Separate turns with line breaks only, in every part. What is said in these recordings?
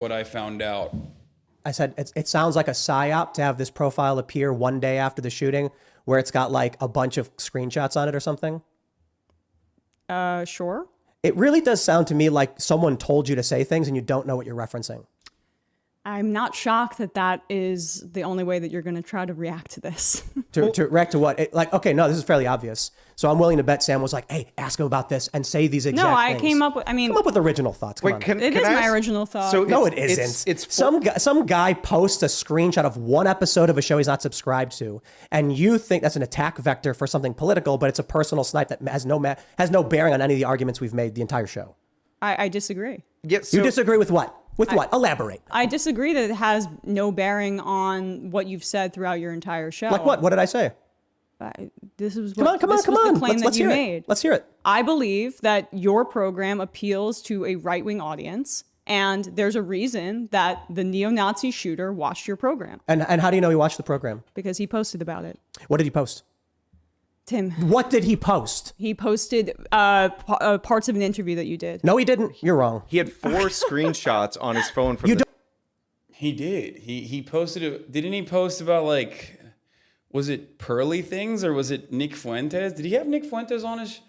what I found out.
I said, it sounds like a psyop to have this profile appear one day after the shooting where it's got like a bunch of screenshots on it or something.
Sure.
It really does sound to me like someone told you to say things and you don't know what you're referencing.
I'm not shocked that that is the only way that you're going to try to react to this.
To react to what? Okay, no, this is fairly obvious. So I'm willing to bet Sam was like, hey, ask him about this and say these exact things.
Came up with,
come up with original thoughts. Come on.
It is my original thought.
So no, it isn't. It's some guy posts a screenshot of one episode of a show he's not subscribed to, and you think that's an attack vector for something political, but it's a personal snipe that has no bearing on any of the arguments we've made the entire show.
I disagree.
Yeah, you disagree with what? With what? Elaborate.
I disagree that it has no bearing on what you've said throughout your entire show.
Like what? What did I say?
This was
come on.
The claim
let's
you
hear
made.
It. Let's hear it.
I believe that your program appeals to a right-wing audience, and there's a reason that the neo-Nazi shooter watched your program.
And how do you know he watched the program?
Because he posted about it.
What did he post?
Tim.
What did he post?
He posted parts of an interview that you did.
No, he didn't. You're wrong.
He had 4 screenshots on his phone from
He did. He posted it. Didn't he post about like, was it Pearly Things or was it Nick Fuentes? Did he have Nick Fuentes on his?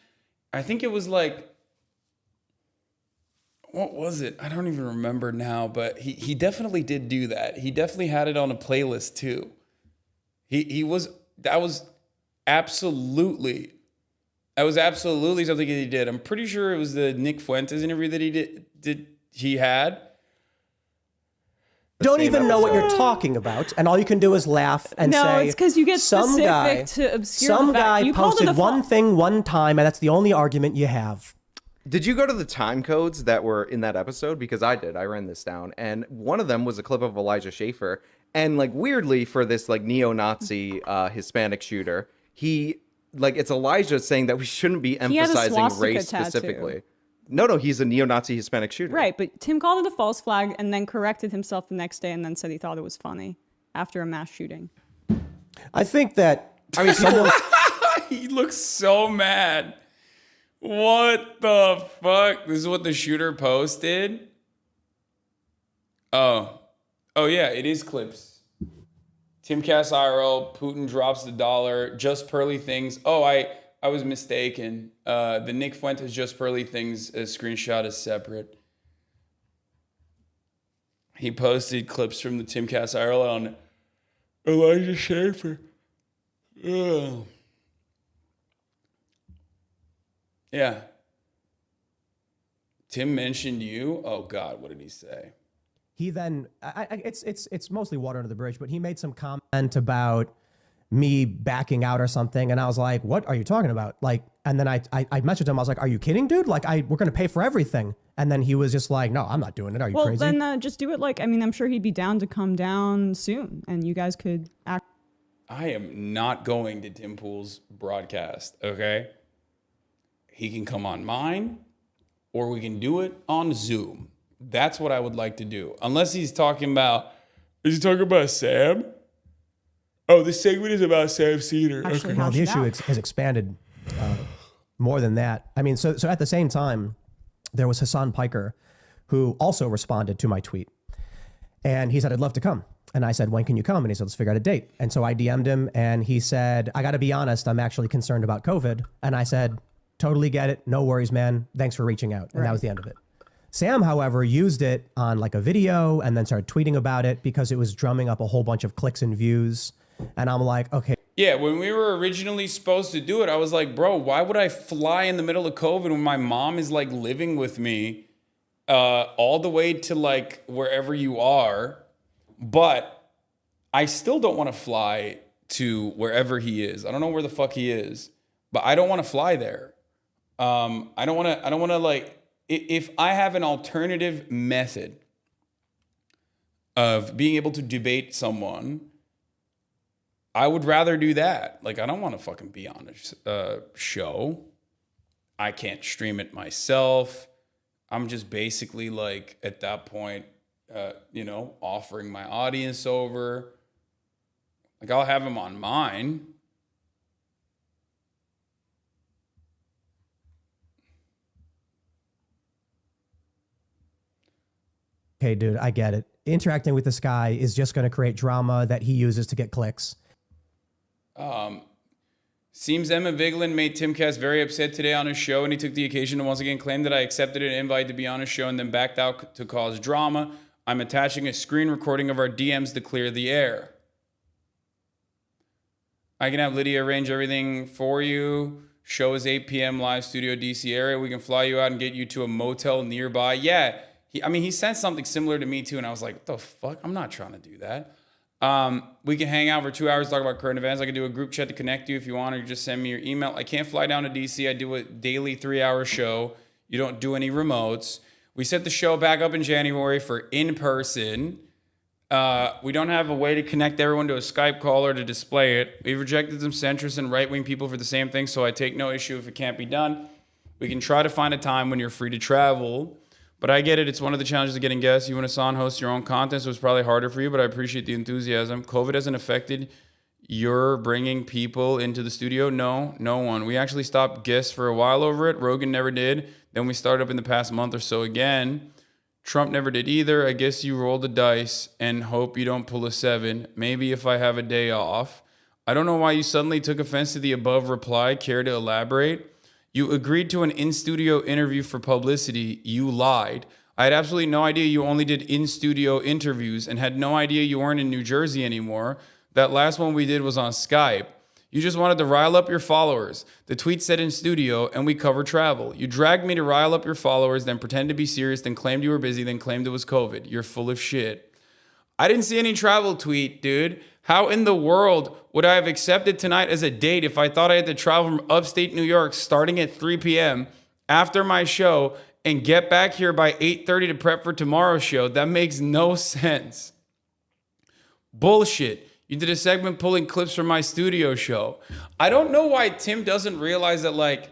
I think it was like, what was it? I don't even remember now, but he definitely did do that. He definitely had it on a playlist too. That was absolutely something that he did. I'm pretty sure it was the Nick Fuentes interview that he had.
Don't even know what you're talking about, and all you can do is laugh and say,
no, it's because you get specific to obscure
some
the fact.
guy
You
posted one thing one time, and that's the only argument you have.
Did you go to the time codes that were in that episode? Because I did. I ran this down, and one of them was a clip of Elijah Schaffer, and like weirdly for this like neo-Nazi Hispanic shooter, it's Elijah saying that we shouldn't be emphasizing race specifically. No, he's a neo-Nazi Hispanic shooter.
Right, but Tim called it a false flag and then corrected himself the next day and then said he thought it was funny after a mass shooting.
I think that, someone...
He looks so mad. What the fuck? This is what the shooter posted? Oh yeah, it is clips. Timcast IRL, Putin drops the dollar, just Pearly Things. Oh, I was mistaken. The Nick Fuentes Just Pearly Things screenshot is separate. He posted clips from the Timcast IRL on Elijah Schaffer. Ugh. Yeah. Tim mentioned you. Oh God, what did he say?
He then, it's mostly water under the bridge, but he made some comment about me backing out or something. And I was like, what are you talking about? Like, and then I messaged him. I was like, are you kidding, dude? Like we're going to pay for everything. And then he was just like, no, I'm not doing it. Are you crazy?
Well, then just do it. I'm sure he'd be down to come down soon and you guys could act.
I am not going to Tim Pool's broadcast. Okay. He can come on mine or we can do it on Zoom. That's what I would like to do. Unless he's talking about, is he talking about Sam? Oh, this segment is about Sam Cedar.
Actually,
Well, the issue has expanded more than that. I mean, so at the same time, there was Hassan Piker, who also responded to my tweet. And he said, I'd love to come. And I said, when can you come? And he said, let's figure out a date. And so I DM'd him and he said, I got to be honest, I'm actually concerned about COVID. And I said, totally get it. No worries, man. Thanks for reaching out. And that was the end of it. Sam, however, used it on like a video and then started tweeting about it because it was drumming up a whole bunch of clicks and views. And I'm like, okay.
Yeah, when we were originally supposed to do it, I was like, bro, why would I fly in the middle of COVID when my mom is like living with me all the way to like wherever you are? But I still don't want to fly to wherever he is. I don't know where the fuck he is, but I don't want to fly there. I don't want to like, if I have an alternative method of being able to debate someone, I would rather do that. Like, I don't want to fucking be on a show. I can't stream it myself. I'm just basically like, at that point, offering my audience over. Like, I'll have him on mine.
okay, dude, I get it. Interacting with this guy is just going to create drama that he uses to get clicks.
Seems Emma Vigeland made Timcast very upset today on his show, and he took the occasion to once again claim that I accepted an invite to be on his show and then backed out to cause drama. I'm attaching a screen recording of our DMs to clear the air. I can have Lydia arrange everything for you. Show is 8 p.m. live studio DC area. We can fly you out and get you to a motel nearby. Yeah, he sent something similar to me too, and I was like, what the fuck? I'm not trying to do that. We can hang out for 2 hours, talk about current events. I can do a group chat to connect you if you want, or you just send me your email. I can't fly down to DC. I do a daily 3-hour show. You don't do any remotes. We set the show back up in January for in-person. We don't have a way to connect everyone to a Skype call or to display it. We've rejected some centrist and right-wing people for the same thing, so I take no issue if it can't be done. We can try to find a time when you're free to travel. But I get it. It's one of the challenges of getting guests. You and Hasan host your own content, so it's probably harder for you, but I appreciate the enthusiasm. COVID hasn't affected your bringing people into the studio? No, no one. We actually stopped guests for a while over it. Rogan never did. Then we started up in the past month or so again. Trump never did either. I guess you roll the dice and hope you don't pull a 7. Maybe if I have a day off. I don't know why you suddenly took offense to the above reply. Care to elaborate? You agreed to an in-studio interview for publicity. You lied. I had absolutely no idea you only did in-studio interviews and had no idea you weren't in New Jersey anymore. That last one we did was on Skype. You just wanted to rile up your followers. The tweet said in studio, and we cover travel. You dragged me to rile up your followers, then pretended to be serious, then claimed you were busy, then claimed it was COVID. You're full of shit. I didn't see any travel tweet, dude. How in the world would I have accepted tonight as a date if I thought I had to travel from upstate New York starting at 3 p.m. after my show and get back here by 8:30 to prep for tomorrow's show? That makes no sense. Bullshit. You did a segment pulling clips from my studio show. I don't know why Tim doesn't realize that, like,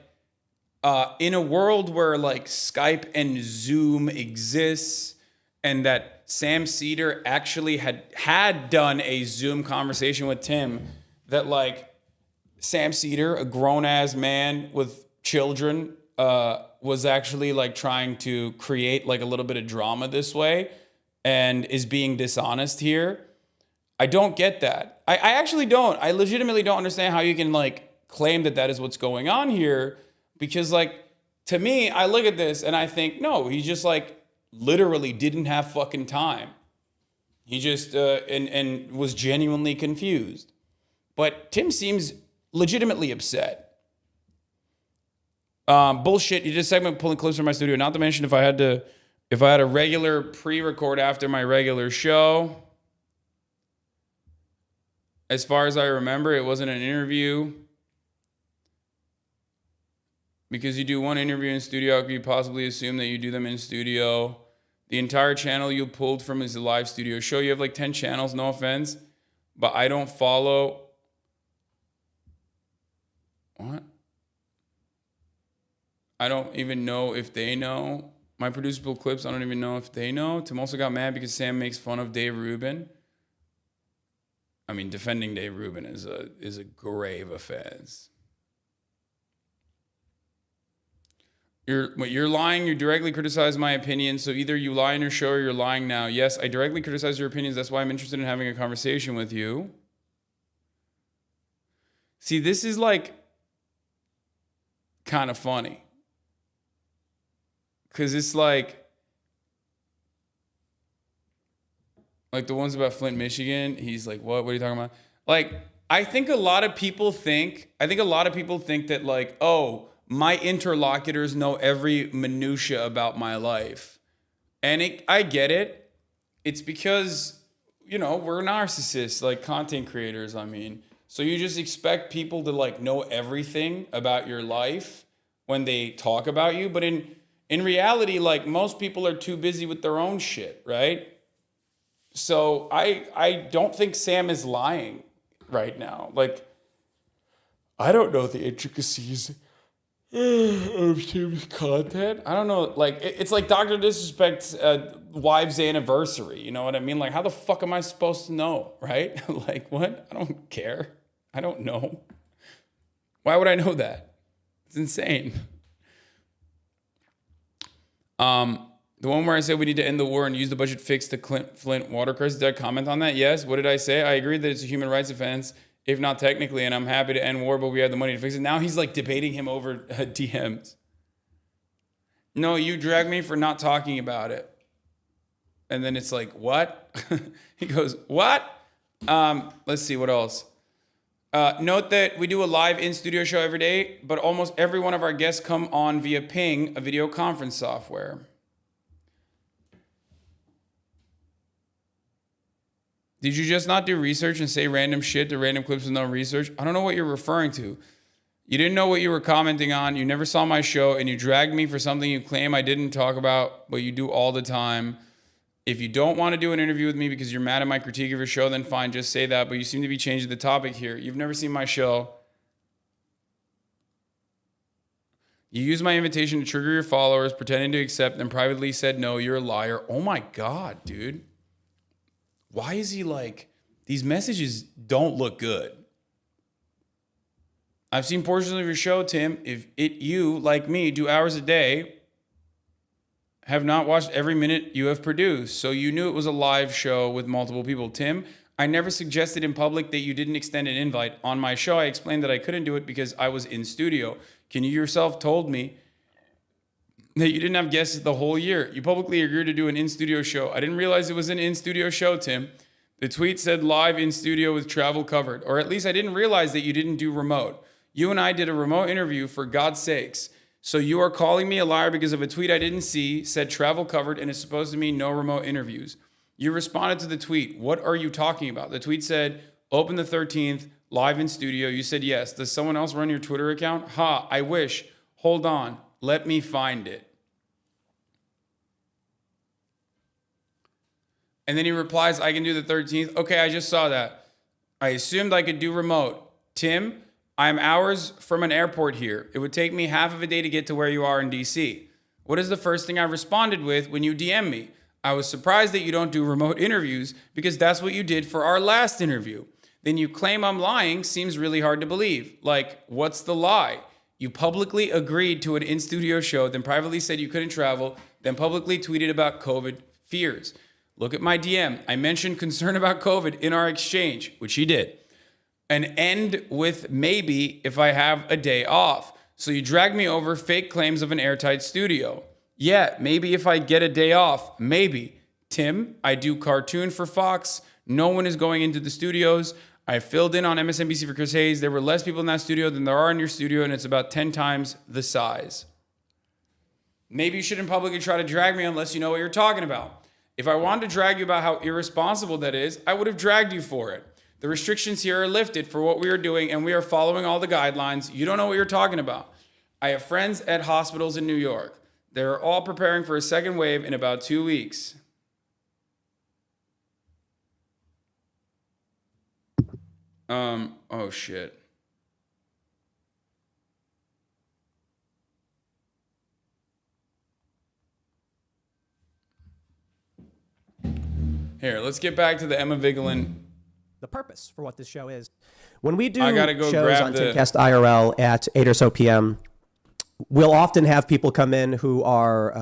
in a world where, like, Skype and Zoom exists and that Sam Cedar actually had done a Zoom conversation with Tim, that, like, Sam Cedar, a grown-ass man with children, was actually, like, trying to create, like, a little bit of drama this way and is being dishonest here. I don't get that. I actually don't. I legitimately don't understand how you can, like, claim that that is what's going on here, because, like, to me, I look at this and I think, no, he just, like, literally didn't have fucking time. He just and was genuinely confused. But Tim seems legitimately upset. Bullshit. You did a segment pulling clips from my studio. Not to mention if I had a regular pre-record after my regular show. As far as I remember, it wasn't an interview. Because you do one interview in studio, how could you possibly assume that you do them in studio? The entire channel you pulled from is a live studio show. You have like 10 channels, no offense. But I don't follow. What? I don't even know if they know. My producer pulled clips, I don't even know if they know. Tim also got mad because Sam makes fun of Dave Rubin. I mean, defending Dave Rubin is a grave offense. You're lying. You directly criticize my opinion. So either you lie in your show or you're lying now. Yes, I directly criticize your opinions. That's why I'm interested in having a conversation with you. See, this is like kind of funny. Because it's like the ones about Flint, Michigan. He's like, what? What are you talking about? Like, I think a lot of people think that, like, oh, my interlocutors know every minutia about my life. And I get it. It's because, we're narcissists, like content creators, I mean. So you just expect people to, like, know everything about your life when they talk about you. But in reality, like, most people are too busy with their own shit, right? So I don't think Sam is lying right now. Like, I don't know the intricacies of Tim's content. I don't know. Like, it's like Dr. Disrespect's wife's anniversary. You know what I mean? Like, how the fuck am I supposed to know, right? Like, what? I don't care. I don't know. Why would I know that? It's insane. The one where I said we need to end the war and use the budget fix the Flint water crisis. Did I comment on that? Yes. What did I say? I agree that it's a human rights offense, if not technically, and I'm happy to end war, but we have the money to fix it. Now he's like debating him over DMs. No, you dragged me for not talking about it. And then it's like, what? He goes, what? Let's see, what else? Note that we do a live in-studio show every day, but almost every one of our guests come on via Ping, a video conference software. Did you just not do research and say random shit to random clips with no research? I don't know what you're referring to. You didn't know what you were commenting on. You never saw my show, and you dragged me for something you claim I didn't talk about, but you do all the time. If you don't want to do an interview with me because you're mad at my critique of your show, then fine, just say that. But you seem to be changing the topic here. You've never seen my show. You used my invitation to trigger your followers, pretending to accept, and privately said no, you're a liar. Oh my God, dude. Why is he like, these messages don't look good. I've seen portions of your show, Tim. If you, like me, do hours a day, have not watched every minute you have produced, so you knew it was a live show with multiple people. Tim, I never suggested in public that you didn't extend an invite. On my show, I explained that I couldn't do it because I was in studio. Can you yourself told me that you didn't have guests the whole year? You publicly agreed to do an in-studio show. I didn't realize it was an in-studio show, Tim. The tweet said live in studio with travel covered, or at least I didn't realize that you didn't do remote. You and I did a remote interview, for God's sakes. So you are calling me a liar because of a tweet I didn't see, said travel covered, and is supposed to mean no remote interviews. You responded to the tweet. What are you talking about? The tweet said, open the 13th, live in studio. You said yes. Does someone else run your Twitter account? Ha, I wish. Hold on. Let me find it. And then he replies, I can do the 13th. Okay, I just saw that. I assumed I could do remote. Tim, I'm hours from an airport here. It would take me half of a day to get to where you are in DC. What is the first thing I responded with when you DM me? I was surprised that you don't do remote interviews because that's what you did for our last interview. Then you claim I'm lying seems really hard to believe. Like, what's the lie? You publicly agreed to an in-studio show, then privately said you couldn't travel, then publicly tweeted about COVID fears. Look at my DM. I mentioned concern about COVID in our exchange, which he did. And end with maybe if I have a day off. So you drag me over fake claims of an airtight studio. Yeah, maybe if I get a day off, maybe. Tim, I do cartoon for Fox. No one is going into the studios. I filled in on MSNBC for Chris Hayes. There were less people in that studio than there are in your studio, and it's about 10 times the size. Maybe you shouldn't publicly try to drag me unless you know what you're talking about. If I wanted to drag you about how irresponsible that is, I would have dragged you for it. The restrictions here are lifted for what we are doing, and we are following all the guidelines. You don't know what you're talking about. I have friends at hospitals in New York. They're all preparing for a second wave in about 2 weeks. Oh shit. Here, let's get back to the Emma Vigeland.
The purpose for what this show is. When we do
I gotta go
shows
grab
on
the-
Timcast IRL at 8 or so p.m., we'll often have people come in who are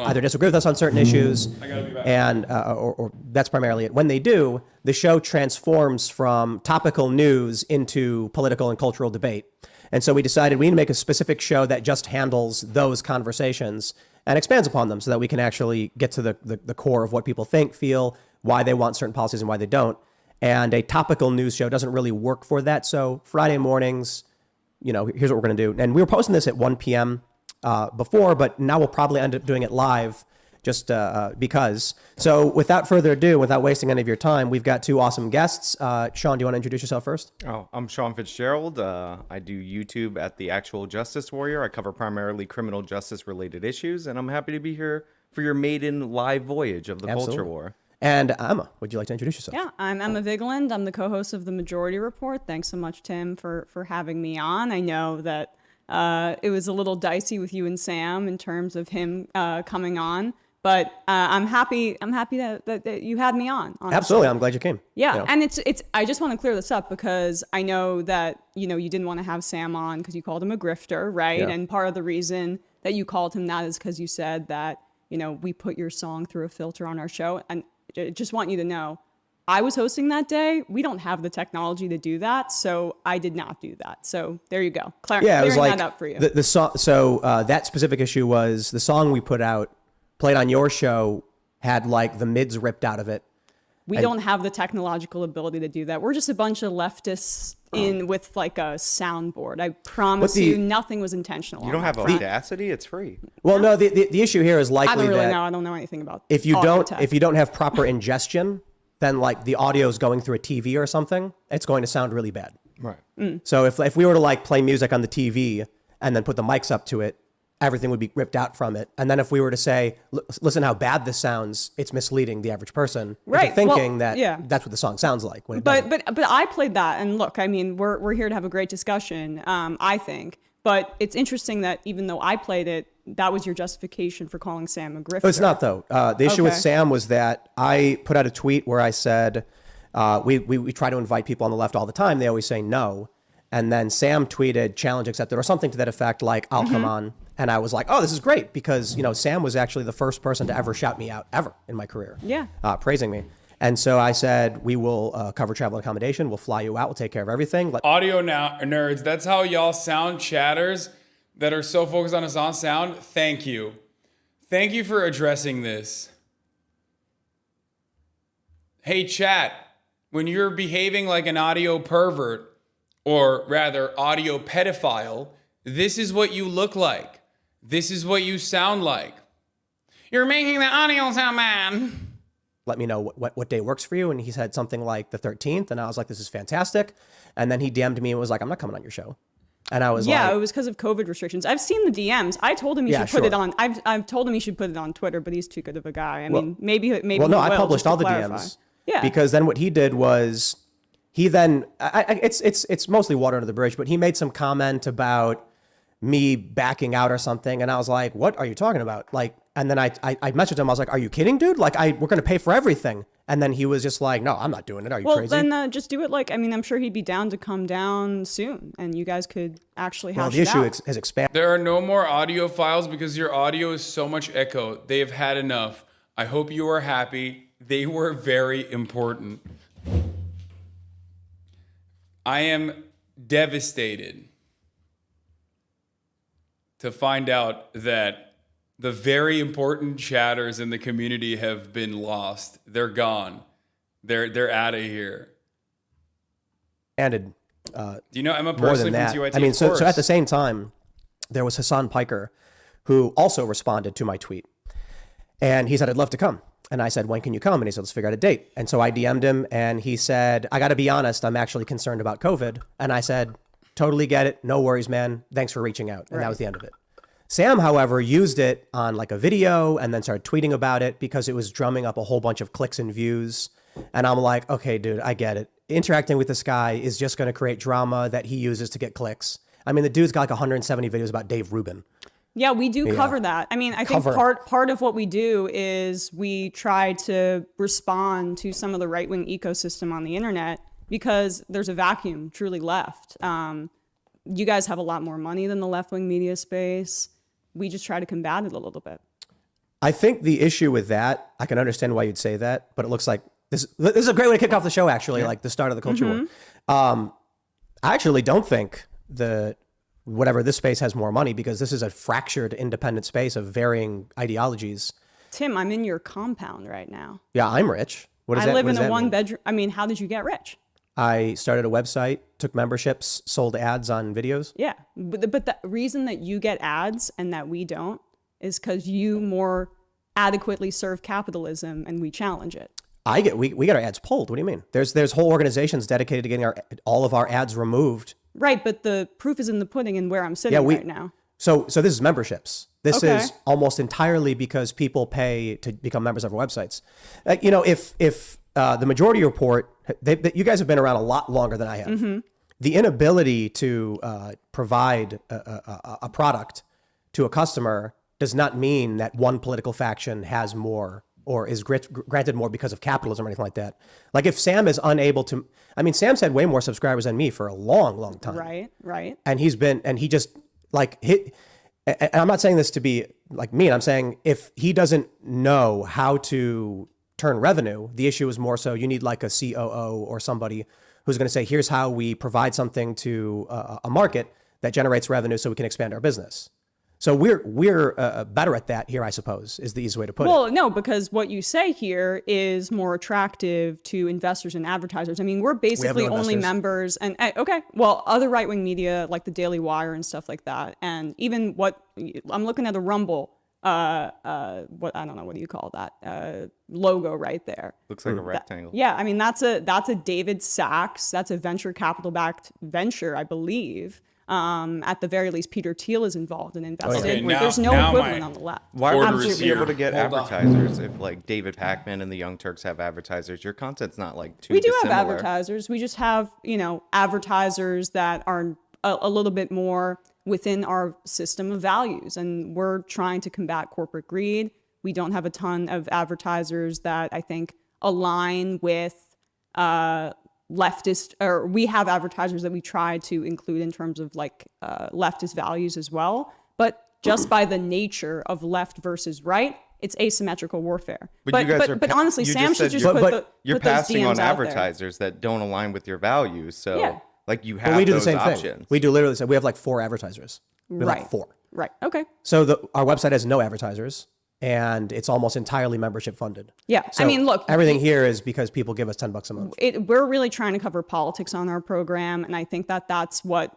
either disagree with us on certain issues,
I gotta be back.
and or that's primarily it. When they do, the show transforms from topical news into political and cultural debate. And so we decided we need to make a specific show that just handles those conversations and expands upon them so that we can actually get to the core of what people think, feel, why they want certain policies and why they don't. And a topical news show doesn't really work for that. So Friday mornings, here's what we're going to do. And we were posting this at 1 p.m. Before, but now we'll probably end up doing it live just because. So without further ado, without wasting any of your time, we've got two awesome guests. Sean, do you want to introduce yourself first?
Oh, I'm Sean Fitzgerald. I do YouTube at The Actual Justice Warrior. I cover primarily criminal justice related issues, and I'm happy to be here for your maiden live voyage of the culture war.
And Emma, would you like to introduce yourself?
Yeah, I'm Emma Vigeland. I'm the co-host of The Majority Report. Thanks so much, Tim, for having me on. I know that it was a little dicey with you and Sam in terms of him coming on, but I'm happy that you had me on. Honestly.
Absolutely, I'm glad you came.
Yeah, and it's. I just want to clear this up because I know that you didn't want to have Sam on because you called him a grifter, right?
Yeah.
And part of the reason that you called him that is because you said that we put your song through a filter on our show. And I just want you to know, I was hosting that day. We don't have the technology to do that, so I did not do that. So there you go. Clearing that up for you.
The song. So that specific issue was the song we put out, played on your show, had like the mids ripped out of it.
We don't have the technological ability to do that. We're just a bunch of leftists with like a soundboard. I promise you, nothing was intentional.
You don't have Audacity? It's free.
Well, no. The issue here is likely
I don't really
that
know. I don't know anything about.
If you don't have proper ingestion, then like the audio is going through a TV or something, it's going to sound really bad.
Right.
So if we were to like play music on the TV and then put the mics up to it, everything would be ripped out from it. And then if we were to say, listen how bad this sounds, it's misleading the average person into thinking that's what the song sounds like. When it
but I played that, and look, I mean, we're here to have a great discussion, I think. But it's interesting that even though I played it, that was your justification for calling Sam a grifter.
Oh, it's not, though. The issue with Sam was that I put out a tweet where I said, we try to invite people on the left all the time. They always say no. And then Sam tweeted, challenge accepted, or something to that effect, like, I'll come on. And I was like, oh, this is great, because, Sam was actually the first person to ever shout me out, ever, in my career.
Yeah.
Praising me. And so I said, we will cover travel and accommodation. We'll fly you out. We'll take care of everything.
Audio now, nerds. That's how y'all sound, chatters that are so focused on Hasan's sound. Thank you. Thank you for addressing this. Hey, chat, when you're behaving like an audio pervert, or rather audio pedophile, this is what you look like. This is what you sound like. You're making the audio sound bad.
Let me know what day works for you. And he said something like the 13th. And I was like, this is fantastic. And then he DM'd me and was like, I'm not coming on your show. And I was like,
yeah, it was because of COVID restrictions. I've seen the DMs. I told him he should put it on. I've told him he should put it on Twitter, but he's too good of a guy. I mean, maybe.
Well, no, I published all the DMs. Yeah. Because then what he did was it's mostly water under the bridge, but he made some comment about me backing out or something. And I was like, what are you talking about? Like, and then I messaged him. I was like, are you kidding, dude? Like, we're going to pay for everything. And then he was just like, no, I'm not doing it. Are you crazy?
Well, then just do it. Like, I mean, I'm sure he'd be down to come down soon and you guys could actually hash it out.
The issue has expanded.
There are no more audio files because your audio is so much echo. They have had enough. I hope you are happy. They were very important. I am devastated to find out that the very important chatters in the community have been lost. They're gone. They're out of here.
Do
you know Emma personally from TYT?
I mean, so at the same time, there was Hasan Piker, who also responded to my tweet. And he said, I'd love to come. And I said, when can you come? And he said, let's figure out a date. And so I DM'd him and he said, I got to be honest, I'm actually concerned about COVID. And I said, totally get it. No worries, man. Thanks for reaching out. And that was the end of it. Sam, however, used it on like a video and then started tweeting about it because it was drumming up a whole bunch of clicks and views. And I'm like, okay, dude, I get it. Interacting with this guy is just going to create drama that he uses to get clicks. I mean, the dude's got like 170 videos about Dave Rubin.
Yeah, we do cover that. I mean, I think part of what we do is we try to respond to some of the right-wing ecosystem on the internet because there's a vacuum truly left. You guys have a lot more money than the left-wing media space. We just try to combat it a little bit.
I think the issue with that, I can understand why you'd say that, but it looks like this is a great way to kick off the show, actually, like the start of the culture war. I actually don't think whatever this space has more money because this is a fractured independent space of varying ideologies.
Tim, I'm in your compound right now.
Yeah, I'm rich. What does
I live in a
one
bedroom. I mean, how did you get rich?
I started a website, took memberships, sold ads on videos. Yeah,
but the reason that you get ads and that we don't is because you more adequately serve capitalism and we challenge it.
We get our ads pulled. What do you mean? There's whole organizations dedicated to getting all of our ads removed.
Right, but the proof is in the pudding and where I'm sitting right now.
So this is memberships. This is almost entirely because people pay to become members of our websites. If the Majority Report, you guys have been around a lot longer than I have. Mm-hmm. The inability to provide a product to a customer does not mean that one political faction has more or is granted more because of capitalism or anything like that. Like if Sam is unable to, I mean, Sam's had way more subscribers than me for a long, long time.
Right.
And and he just like and I'm not saying this to be like me, and I'm saying if he doesn't know how to turn revenue, the issue is more so you need like a COO or somebody who's going to say, here's how we provide something to a market that generates revenue so we can expand our business. So we're better at that here, I suppose, is the easy way to put it.
Well, no, because what you say here is more attractive to investors and advertisers. I mean, we're basically
no
only
investors.
members and okay, well, other right-wing media like the Daily Wire and stuff like that. And even what I'm looking at a Rumble, what I don't know, what do you call that? Logo right there.
Looks like a rectangle.
Yeah, I mean, that's a David Sachs, that's a venture capital backed venture, I believe. At the very least, Peter Thiel is involved and invested.
Okay,
where
now-
there's no
now
equivalent
my
on the left.
Why
Order
would
is
you be able
here.
to get
Hold on.
advertisers if like David Pakman and the Young Turks have advertisers? Your content's not like too
We do have
dissimilar.
advertisers. We just have, advertisers that are a little bit more within our system of values. And we're trying to combat corporate greed. We don't have a ton of advertisers that I think align with leftist, or we have advertisers that we try to include in terms of like leftist values as well. But just by the nature of left versus right, it's asymmetrical warfare.
But you guys are
but honestly,
you
Sam
just
should
said
just
you're
put those
passing on
DMs out there.
advertisers that don't align with your values. So
Yeah.
like you
But
have
we do the
those
same
options.
thing. We do literally say we have like 4 advertisers. We have
Right.
like 4.
Right. Okay.
So our website has no advertisers, and it's almost entirely membership funded.
Yeah.
So
I mean, look,
everything here is because people give us $10 a month.
we're really trying to cover politics on our program, and I think that that's what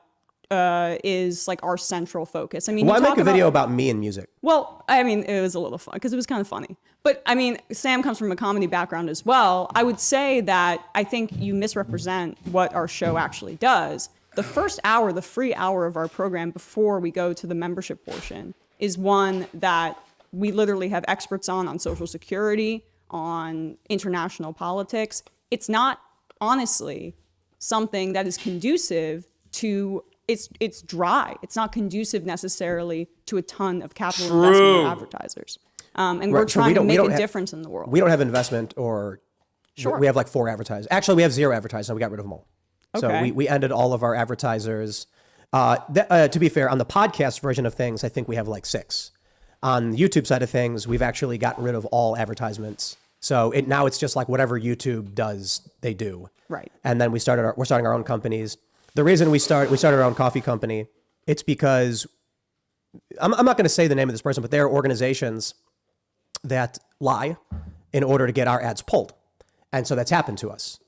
is like our central focus. I mean,
Well, I
you
make
talk
a video
about,
about me and music.
well, I mean, it was a little fun because it was kind of funny. But I mean, Sam comes from a comedy background as well. I would say that I think you misrepresent what our show actually does. The first hour, the free hour of our program before we go to the membership portion, is one that we literally have experts on Social Security, on international politics. It's not, honestly, something that is conducive to, it's dry. It's not conducive necessarily to a ton of capital investment
True.
or advertisers. And we're
Right, so
trying to
we
make
don't
a
have-
difference in the world.
We don't have investment or
Sure.
we have like 4 advertisers. Actually, we have 0 advertisers and we got rid of them all. So
Okay.
we ended all of our advertisers. To be fair, on the podcast version of things, I think we have like 6. On the YouTube side of things, we've actually gotten rid of all advertisements. So now it's just like whatever YouTube does, they do.
Right.
And then we're starting our own companies. The reason we started our own coffee company, it's because I'm not going to say the name of this person, but there are organizations that lie in order to get our ads pulled. And so that's happened to us.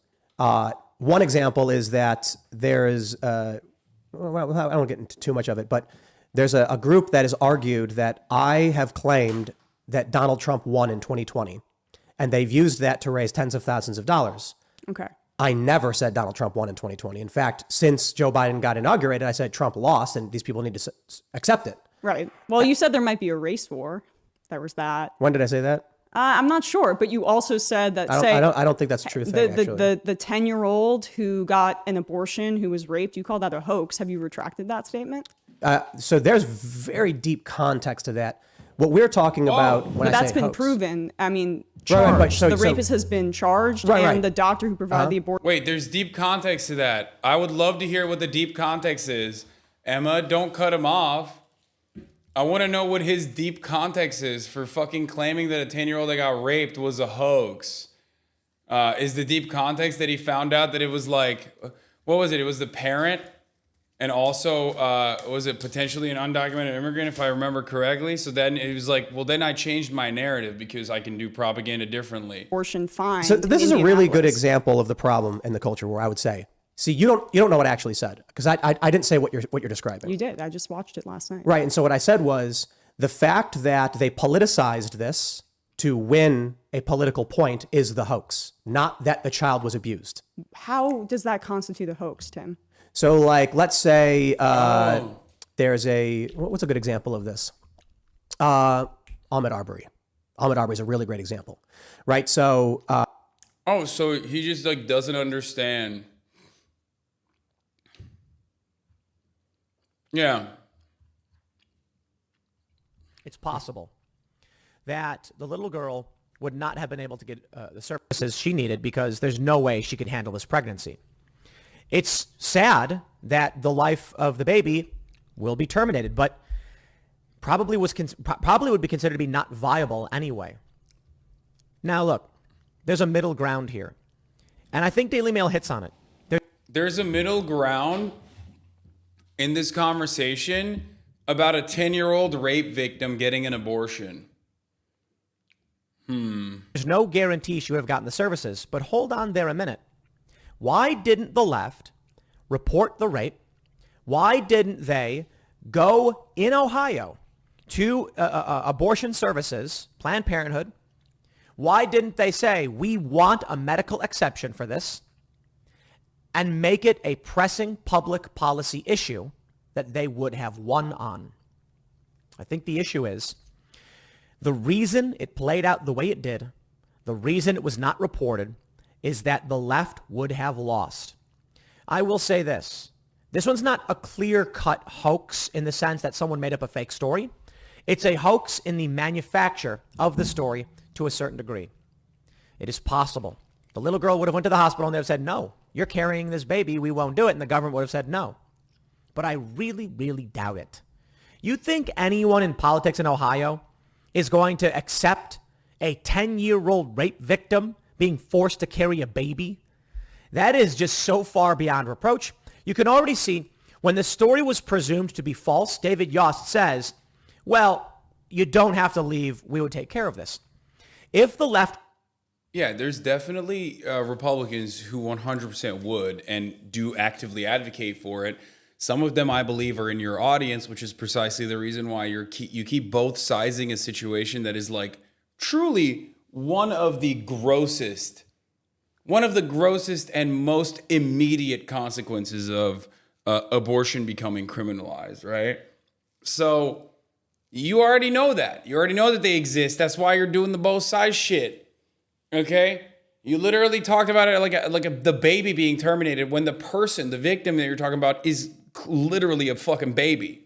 One example is that there is, well, I don't get into too much of it, but there's a group that has argued that I have claimed that Donald Trump won in 2020, and they've used that to raise tens of thousands of dollars.
Okay.
I never said Donald Trump won in 2020. In fact, since Joe Biden got inaugurated, I said Trump lost, and these people need to accept it.
Right. Well, you said there might be a race war. There was that.
When did I say that?
I'm not sure, but you also said that
I don't think that's a true thing, actually.
the 10-year-old who got an abortion, who was raped, you call that a hoax. Have you retracted that statement?
So there's very deep context to that. What we're talking about when
But
I
that's
say
been
hoax.
proven. I mean,
Right,
charged.
right, but
The rapist has been charged,
Right,
and
right.
the doctor who provided the abortion.
Wait, there's deep context to that. I would love to hear what the deep context is. Emma, don't cut him off. I want to know what his deep context is for fucking claiming that a 10-year-old that got raped was a hoax. Is the deep context that he found out that it was like, what was it? It was the parent, and also was it potentially an undocumented immigrant, if I remember correctly? So then it was like, well, then I changed my narrative because I can do propaganda differently.
Abortion fine.
So this is a really good
Indianapolis.
example of the problem in the culture war, I would say. See, you don't know what I actually said, because I didn't say what you're describing.
You did. I just watched it last night.
Right. And so what I said was the fact that they politicized this to win a political point is the hoax, not that the child was abused.
How does that constitute a hoax, Tim?
So like, let's say there's what's a good example of this? Ahmed Arbery. Ahmed Arbery is a really great example, right? So
Oh, so he just like doesn't understand. Yeah.
It's possible that the little girl would not have been able to get the services she needed because there's no way she could handle this pregnancy. It's sad that the life of the baby will be terminated, but probably would be considered to be not viable anyway. Now, look, there's a middle ground here. And I think Daily Mail hits on it.
There's a middle ground in this conversation about a 10-year-old rape victim getting an abortion.
There's no guarantee she would have gotten the services. But hold on there a minute. Why didn't the left report the rape? Why didn't they go in Ohio to abortion services, Planned Parenthood? Why didn't they say, we want a medical exception for this, and make it a pressing public policy issue that they would have won on? I think the issue is the reason it played out the way it did, the reason it was not reported, is that the left would have lost. I will say this. This one's not a clear-cut hoax in the sense that someone made up a fake story. It's a hoax in the manufacture of the story to a certain degree. It is possible. The little girl would have went to the hospital and they would have said, no, you're carrying this baby. We won't do it. And the government would have said no. But I really, really doubt it. You think anyone in politics in Ohio is going to accept a 10-year-old rape victim being forced to carry a baby? That is just so far beyond reproach. You can already see when the story was presumed to be false, David Yost says, well, you don't have to leave. We would take care of this. If the left...
Yeah, there's definitely Republicans who 100% would and do actively advocate for it. Some of them, I believe, are in your audience, which is precisely the reason why you keep both sizing a situation that is like truly one of the grossest and most immediate consequences of abortion becoming criminalized, right? So you already know that. You already know that they exist. That's why you're doing the both sides shit. Okay? You literally talked about it like the baby being terminated when the person, the victim that you're talking about, is literally a fucking baby.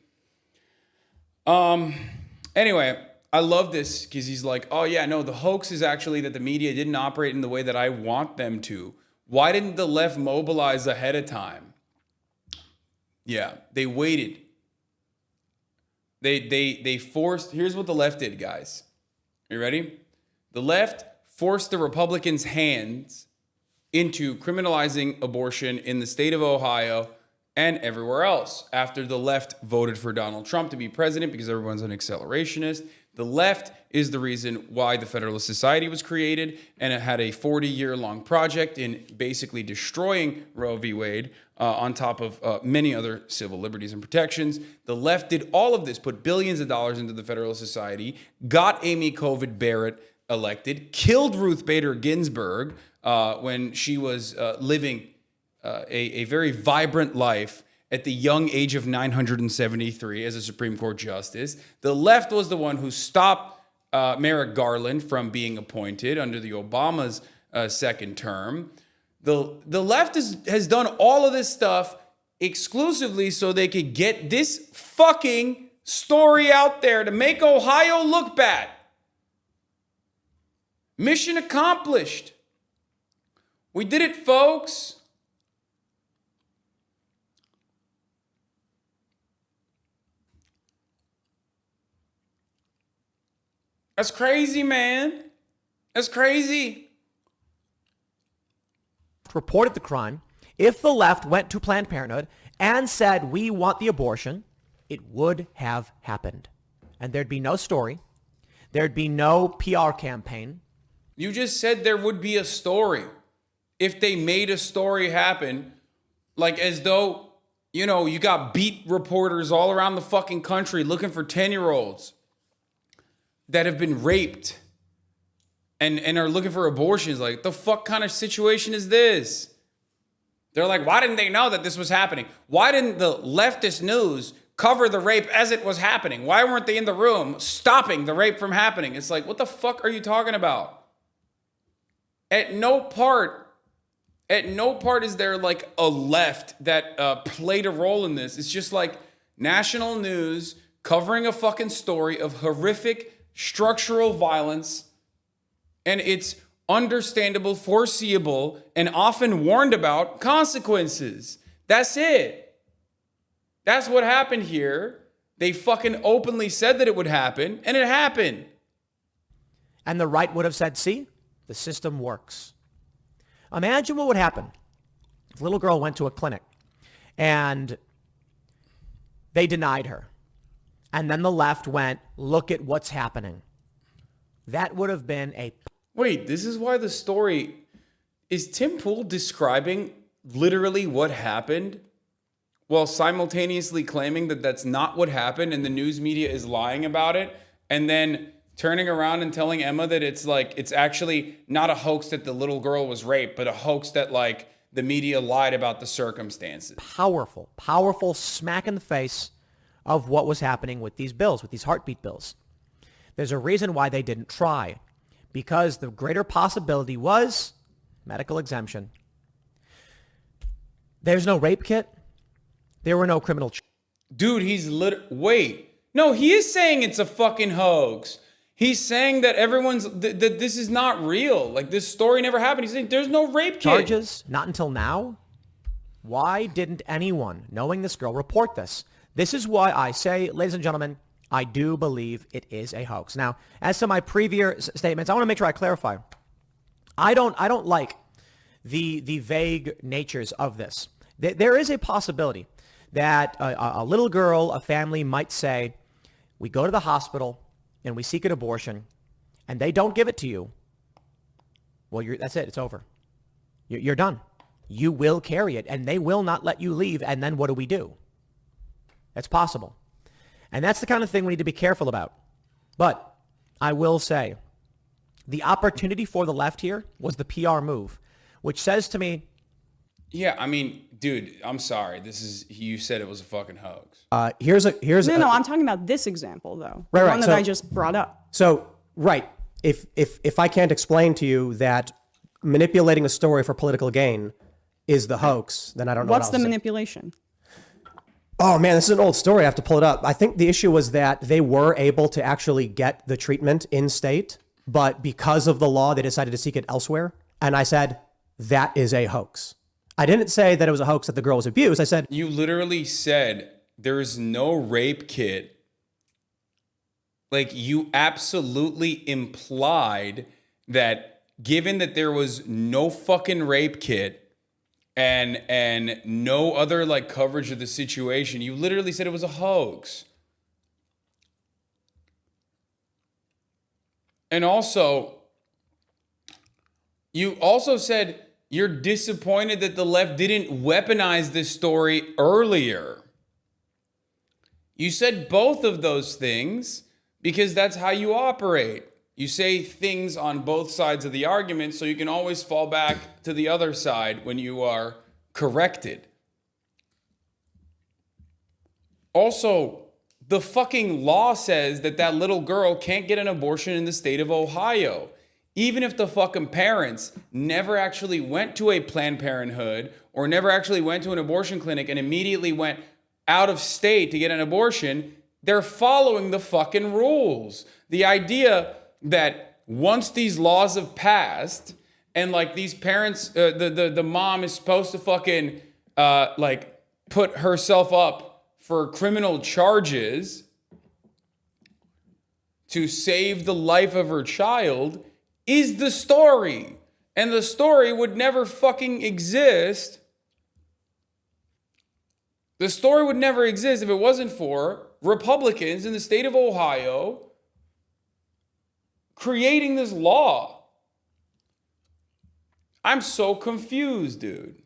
Anyway, I love this because he's like, oh yeah, no, the hoax is actually that the media didn't operate in the way that I want them to. Why didn't the left mobilize ahead of time? Yeah, they waited. They forced, here's what the left did, guys. You ready? The left forced the Republicans' hands into criminalizing abortion in the state of Ohio and everywhere else. After the left voted for Donald Trump to be president because everyone's an accelerationist, the left is the reason why the Federalist Society was created, and it had a 40-year-long project in basically destroying Roe v. Wade on top of many other civil liberties and protections. The left did all of this, put billions of dollars into the Federalist Society, got Amy Covid Barrett elected, killed Ruth Bader Ginsburg when she was living a very vibrant life at the young age of 973 as a Supreme Court justice. The left was the one who stopped Merrick Garland from being appointed under the Obama's second term. The left has done all of this stuff exclusively so they could get this fucking story out there to make Ohio look bad. Mission accomplished. We did it, folks. That's crazy, man. That's crazy.
Reported the crime. If the left went to Planned Parenthood and said, we want the abortion, it would have happened. And there'd be no story. There'd be no PR campaign.
You just said there would be a story. If they made a story happen, like as though, you know, you got beat reporters all around the fucking country looking for 10-year-olds that have been raped and are looking for abortions. Like, the fuck kind of situation is this? They're like, why didn't they know that this was happening? Why didn't the leftist news cover the rape as it was happening? Why weren't they in the room stopping the rape from happening? It's like, what the fuck are you talking about? At no part is there like a left that played a role in this. It's just like national news covering a fucking story of horrific structural violence, and it's understandable, foreseeable, and often warned about consequences. That's it. That's what happened here. They fucking openly said that it would happen, and it happened.
And the right would have said, see, the system works. Imagine what would happen if a little girl went to a clinic and they denied her. And then the left went, look at what's happening. That would have been a...
Wait, this is why the story... Is Tim Pool describing literally what happened while simultaneously claiming that that's not what happened and the news media is lying about it, and then turning around and telling Emma that it's like, it's actually not a hoax that the little girl was raped, but a hoax that like the media lied about the circumstances?
Powerful smack in the face of what was happening with these bills, with these heartbeat bills. There's a reason why they didn't try, because the greater possibility was medical exemption. There's no rape kit. There were no criminal.
Dude, he's wait. No, he is saying it's a fucking hoax. He's saying that that this is not real. Like, this story never happened. He's saying there's no rape kit.
Charges, not until now. Why didn't anyone, knowing this girl, report this? This is why I say, ladies and gentlemen, I do believe it is a hoax. Now, as to my previous statements, I want to make sure I clarify. I don't like the vague natures of this. There is a possibility that a little girl, a family might say, we go to the hospital and we seek an abortion and they don't give it to you. Well, that's it. It's over. You're done. You will carry it and they will not let you leave. And then what do we do? That's possible. And that's the kind of thing we need to be careful about. But I will say the opportunity for the left here was the PR move, which says to me,
yeah, I mean, dude, I'm sorry. You said it was a fucking hoax.
No, I'm talking about this example though. The one that I just brought up.
So, right. If I can't explain to you that manipulating a story for political gain is the hoax, then I don't know
What's
what
the
else to say.
manipulation?
Oh man, this is an old story. I have to pull it up. I think the issue was that they were able to actually get the treatment in state, but because of the law, they decided to seek it elsewhere. And I said, that is a hoax. I didn't say that it was a hoax that the girl was abused. I said,
you literally said there is no rape kit. Like, you absolutely implied that given that there was no fucking rape kit and no other like coverage of the situation, you literally said it was a hoax. And also, you also said you're disappointed that the left didn't weaponize this story earlier. You said both of those things because that's how you operate. You say things on both sides of the argument so you can always fall back to the other side when you are corrected. Also, the fucking law says that little girl can't get an abortion in the state of Ohio. Even if the fucking parents never actually went to a Planned Parenthood or never actually went to an abortion clinic and immediately went out of state to get an abortion, they're following the fucking rules. The idea that once these laws have passed and like these parents, the mom is supposed to fucking like put herself up for criminal charges to save the life of her child is the story. And the story would never fucking exist. The story would never exist if it wasn't for Republicans in the state of Ohio creating this law. I'm so confused, dude.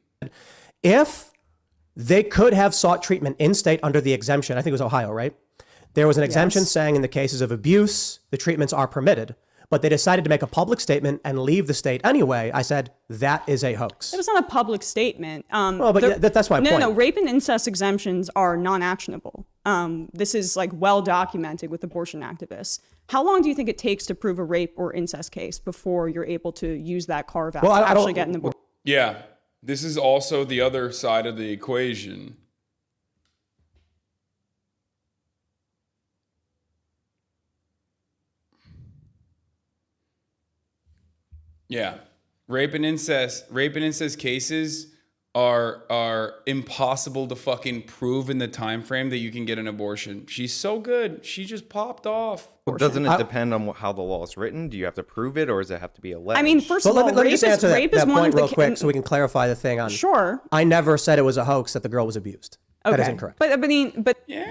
if they could have sought treatment in state under the exemption, I think it was Ohio, right? There was an exemption saying in the cases of abuse, the treatments are permitted, but they decided to make a public statement and leave the state anyway. I said, that is a hoax.
It was not a public statement.
Well, but that's my point.
No, rape and incest exemptions are non-actionable. This is like well documented with abortion activists. How long do you think it takes to prove a rape or incest case before you're able to use that carve out to actually get an abortion?
Yeah, this is also the other side of the equation. Yeah, rape and incest cases are impossible to fucking prove in the time frame that you can get an abortion. She's so good. She just popped off.
Well, doesn't it depend on how the law is written? Do you have to prove it, or does it have to be alleged?
I mean, first
But
of all,
let me just answer
rape
that
is one
point
of the
real quick so we can clarify the thing on.
Sure.
I never said it was a hoax that the girl was abused. That is incorrect.
But I mean, but
Yeah,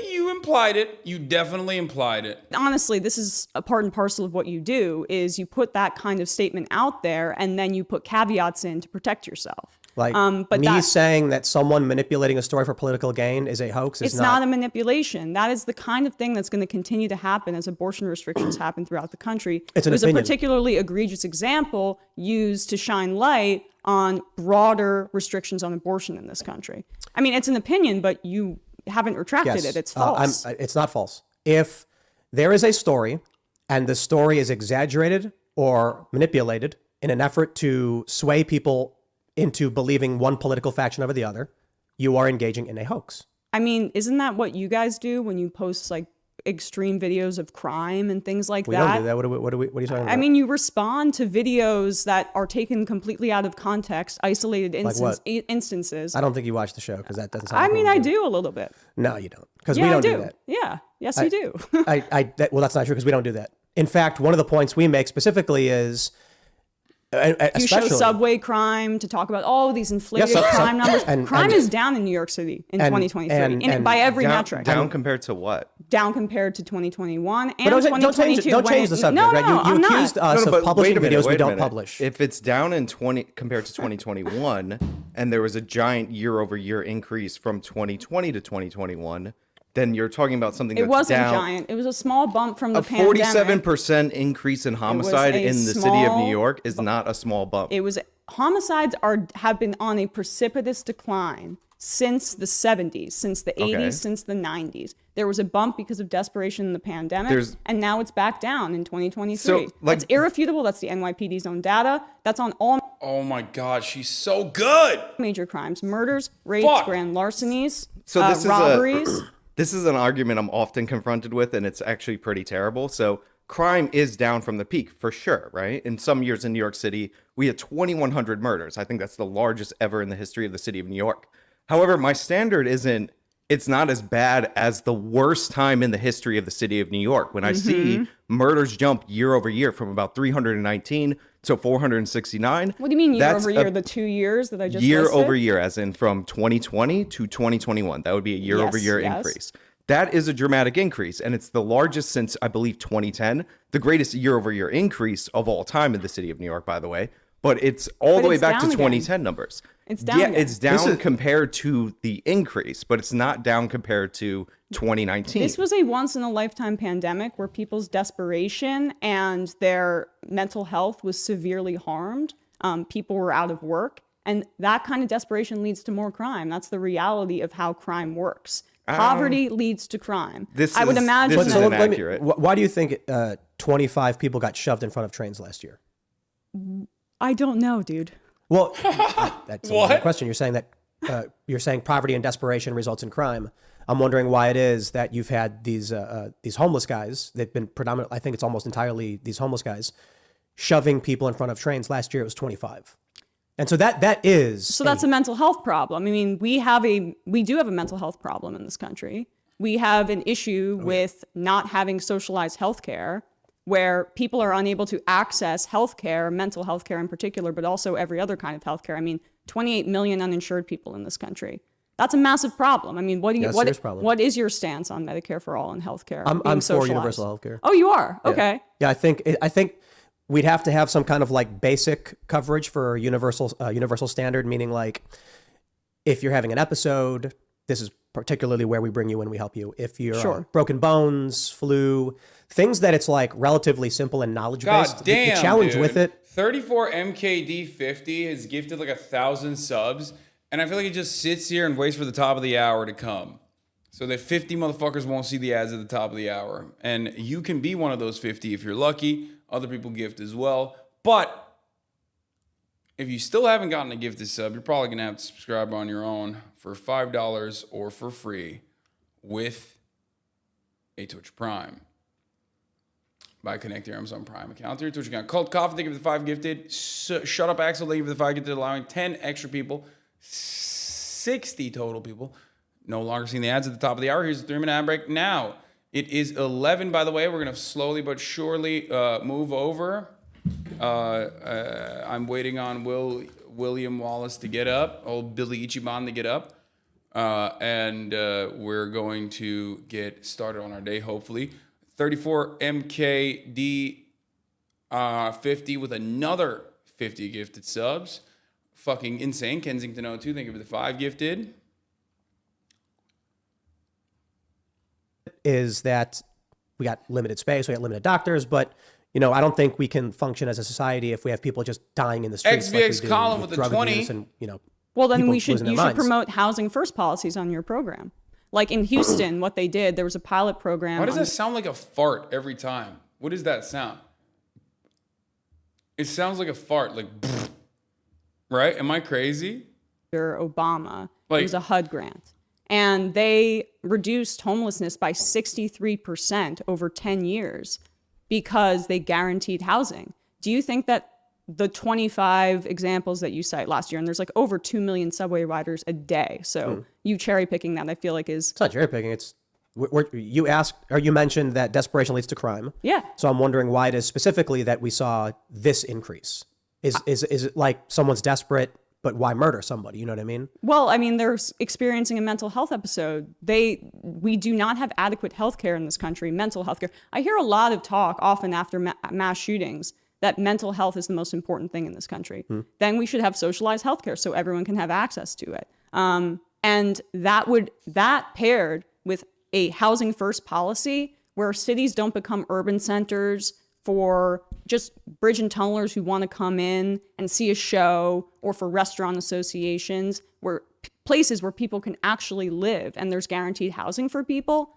you implied it. You definitely implied it.
honestly, this is a part and parcel of what you do is you put that kind of statement out there and then you put caveats in to protect yourself.
Like
but
me saying that someone manipulating a story for political gain is a hoax is
it's not a manipulation. That is the kind of thing that's going to continue to happen as abortion restrictions happen throughout the country.
It's an
It was
opinion.
a particularly egregious example used to shine light on broader restrictions on abortion in this country. I mean, it's an opinion, but you haven't retracted it. It's false.
It's not false. If there is a story and the story is exaggerated or manipulated in an effort to sway people into believing one political faction over the other, you are engaging in a hoax.
I mean, isn't that what you guys do when you post like extreme videos of crime and things like
We
that?
don't do that. What are you talking about?
I mean, you respond to videos that are taken completely out of context, isolated
what?
instances.
I don't think you watch the show because that doesn't sound
I
like
mean,
what
I
we
do a little bit.
No, you don't. Because
Yeah,
we don't
I do.
do that.
Yeah. Yes, you do.
Well, that's not true because we don't do that. In fact, one of the points we make specifically is
You show
especially
subway crime to talk about all these inflated
Yeah,
crime numbers.
and-
Crime is down in New York City in 2023
and
by every
down,
metric.
down compared to what?
Down compared to 2021 and
But don't
2022.
change the subject,
no,
right?
No,
You
I'm not.
accused us
No,
of
but
publishing
wait a minute,
videos we
wait a
don't
minute.
publish.
If it's down in 20 compared to 2021, and there was a giant year-over-year increase from 2020 to 2021, then you're talking about something
It
that's
wasn't
down.
giant. It was a small bump from the
A
pandemic.
47% increase in homicide
a
in the city of New
small
York is not a small bump.
It was homicides have been on a precipitous decline since the 70s, since the 80s, since the 90s. There was a bump because of desperation in the pandemic, and now it's back down in 2023.
So, like-
that's irrefutable. That's the NYPD's own data. That's on all
Oh my God, she's so good.
major crimes: murders, rapes,
Fuck.
grand larcenies,
So this is
robberies.
This is an argument I'm often confronted with, and it's actually pretty terrible. So crime is down from the peak for sure, right? In some years in New York City, we had 2,100 murders. I think that's the largest ever in the history of the city of New York. However, my standard isn't, it's not as bad as the worst time in the history of the city of New York. When I see murders jump year over year from about 319 to 469.
What do you mean year
that's
over
a
year? The 2 years that I just
year
listed?
over year, as in from 2020 to 2021. That would be a year over year
yes.
increase. That is a dramatic increase, and it's the largest since, I believe, 2010. The greatest year over year increase of all time in the city of New York, by the way. But it's all the way
it's
back to
down
2010
again.
numbers.
It's down
Yeah,
again.
it's down compared to the increase, but it's not down compared to 2019.
This was a once in a lifetime pandemic where people's desperation and their mental health was severely harmed. People were out of work, and that kind of desperation leads to more crime. That's the reality of how crime works. Poverty leads to crime.
This
I would
is-
imagine
this is
that.
inaccurate.
Why do you think 25 people got shoved in front of trains last year?
I don't know, dude.
Well, that's a
What?
good question. You're saying that you're saying poverty and desperation results in crime. I'm wondering why it is that you've had these homeless guys. They've been predominant. I think it's almost entirely these homeless guys shoving people in front of trains. Last year it was 25, and so that is
So that's a mental health problem. I mean, we do have a mental health problem in this country. We have an issue with not having socialized healthcare, where people are unable to access healthcare, mental health care in particular, but also every other kind of healthcare. I mean, 28 million uninsured people in this country. That's a massive problem. I mean,
serious problem.
what is your stance on Medicare for all and healthcare?
I'm
being
for
socialized?
universal healthcare.
Oh, you are? Okay.
Yeah, I think we'd have to have some kind of like basic coverage for universal standard, meaning like if you're having an episode, this is particularly where we bring you in, we help you. If you're
Sure.
broken bones, flu, things that it's like relatively simple and knowledge based.
God damn,
the challenge
dude.
with it.
34 MKD50 has gifted like 1,000 subs, and I feel like it just sits here and waits for the top of the hour to come, so that 50 motherfuckers won't see the ads at the top of the hour. And you can be one of those 50 if you're lucky. Other people gift as well, but if you still haven't gotten a gifted sub, you're probably gonna have to subscribe on your own for $5 or for free with a Twitch Prime. by connecting your Amazon Prime account to your Twitch account. Cult Coffee, thank you for the 5 gifted. Shut Up Axel, thank you for the 5 gifted, allowing 10 extra people, 60 total people. No longer seeing the ads at the top of the hour. Here's a 3-minute ad break now. It is 11, by the way. We're going to slowly but surely move over. I'm waiting on William Wallace to get up, old Billy Ichiban to get up. And we're going to get started on our day, hopefully. 34 MKD 50 with another 50 gifted subs. Fucking insane. Kensington 02, thank you for the 5 gifted.
Is that we got limited space, we got limited doctors, but I don't think we can function as a society if we have people just dying in the streets.
XVX
like we do
Colin with the
drug
20.
abuse and,
Well, then
people
you should
losing their minds.
promote housing first policies on your program. Like in Houston, what they did, there was a pilot program.
Why does that sound like a fart every time? What is that sound? It sounds like a fart, like, right? Am I crazy?
Under Obama,
Like-
it was a HUD grant. And they reduced homelessness by 63% over 10 years because they guaranteed housing. Do you think that the 25 examples that you cite last year, and there's like over 2 million subway riders a day. So you cherry picking that, I feel like is...
It's not cherry picking. It's you asked, or you mentioned that desperation leads to crime.
Yeah.
So I'm wondering why it is specifically that we saw this increase. Is it like someone's desperate, but why murder somebody? You know what I mean?
Well, I mean, they're experiencing a mental health episode. We do not have adequate health care in this country, mental health care. I hear a lot of talk often after mass shootings that mental health is the most important thing in this country. Then we should have socialized healthcare so everyone can have access to it. And that paired with a housing first policy where cities don't become urban centers for just bridge and tunnelers who want to come in and see a show, or for restaurant associations, where places where people can actually live and there's guaranteed housing for people.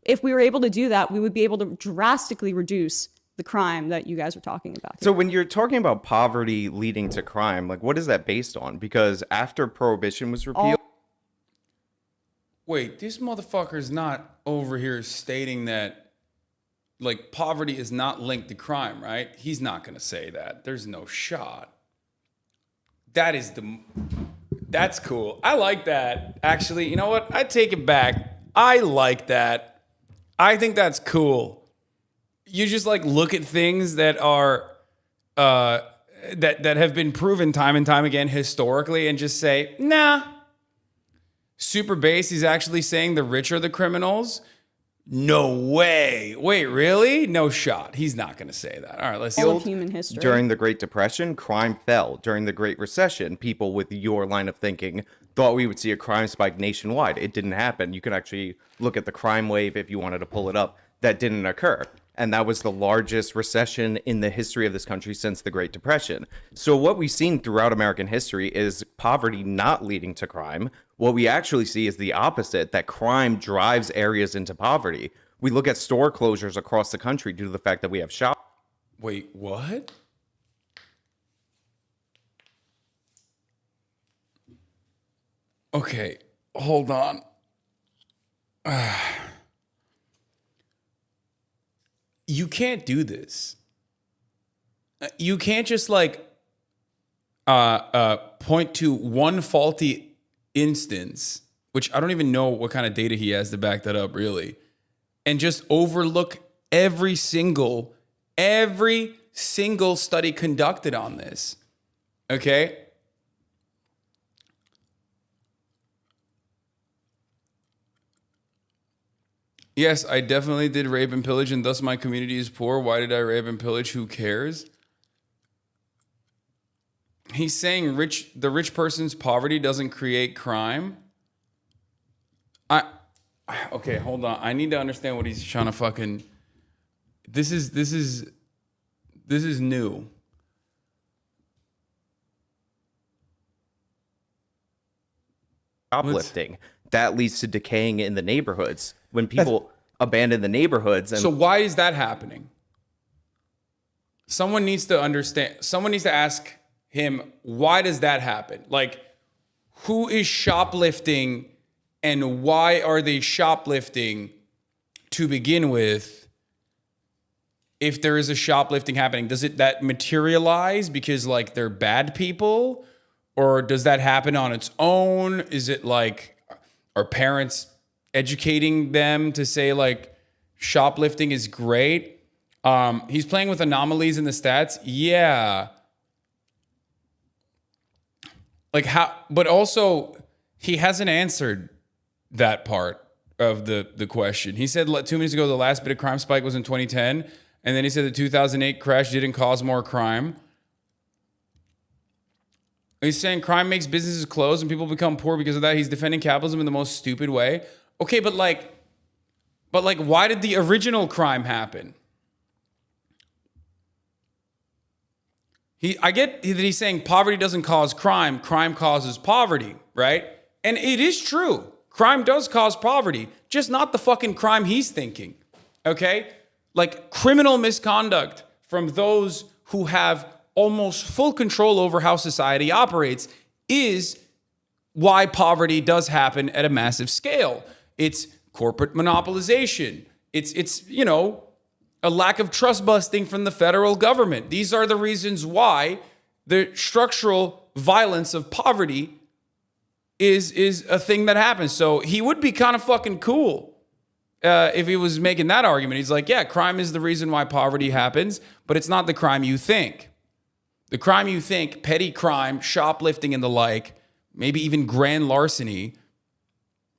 If we were able to do that, we would be able to drastically reduce the crime that you guys are talking about here.
So when you're talking about poverty leading to crime, like what is that based on? Because after prohibition was repealed,
Wait, this motherfucker's not over here stating that, like, poverty is not linked to crime, right? He's not going to say that. There's no shot. That's cool. I like that. Actually, you know what? I take it back. I like that. I think that's cool. You just like look at things that are that have been proven time and time again historically and just say, nah. Super base, he's actually saying the rich are the criminals. No way. Wait, really? No shot. He's not going to say that. All right, let's see.
All of human history.
during the Great Depression, crime fell. During the Great Recession, people with your line of thinking thought we would see a crime spike nationwide. It didn't happen. You could actually look at the crime wave if you wanted to pull it up. That didn't occur. And that was the largest recession in the history of this country since the Great Depression. So what we've seen throughout American history is poverty not leading to crime. What we actually see is the opposite, that crime drives areas into poverty. We look at store closures across the country due to the fact that we have shops.
Wait, what? Okay, hold on. You can't do this. You can't just like point to one faulty instance, which I don't even know what kind of data he has to back that up, really, and just overlook every single study conducted on this. Okay? Yes, I definitely did rape and pillage, and thus my community is poor. Why did I rape and pillage? Who cares? He's saying the rich person's poverty doesn't create crime. Okay, hold on. I need to understand what he's trying to fucking. This is new.
Shoplifting. That leads to decaying in the neighborhoods. When people abandon the neighborhoods. And
So why is that happening? Someone needs to understand. Someone needs to ask him, why does that happen? Like, who is shoplifting and why are they shoplifting to begin with if there is a shoplifting happening, does that materialize because like they're bad people, or does that happen on its own? Is it like, are parents educating them to say like shoplifting is great? He's playing with anomalies in the stats. Yeah. Like how, but also he hasn't answered that part of the question. He said 2 minutes ago, the last bit of crime spike was in 2010. And then he said the 2008 crash didn't cause more crime. He's saying crime makes businesses close and people become poor because of that. He's defending capitalism in the most stupid way. Okay, but why did the original crime happen? I get that he's saying poverty doesn't cause crime. Crime causes poverty, right? And it is true. Crime does cause poverty, just not the fucking crime he's thinking, okay? Like criminal misconduct from those who have almost full control over how society operates is why poverty does happen at a massive scale. It's corporate monopolization. It's you know, a lack of trust busting from the federal government. These are the reasons why the structural violence of poverty is a thing that happens. So he would be kind of fucking cool if he was making that argument. He's like, yeah, crime is the reason why poverty happens, but it's not the crime you think. The crime you think, petty crime, shoplifting and the like, maybe even grand larceny,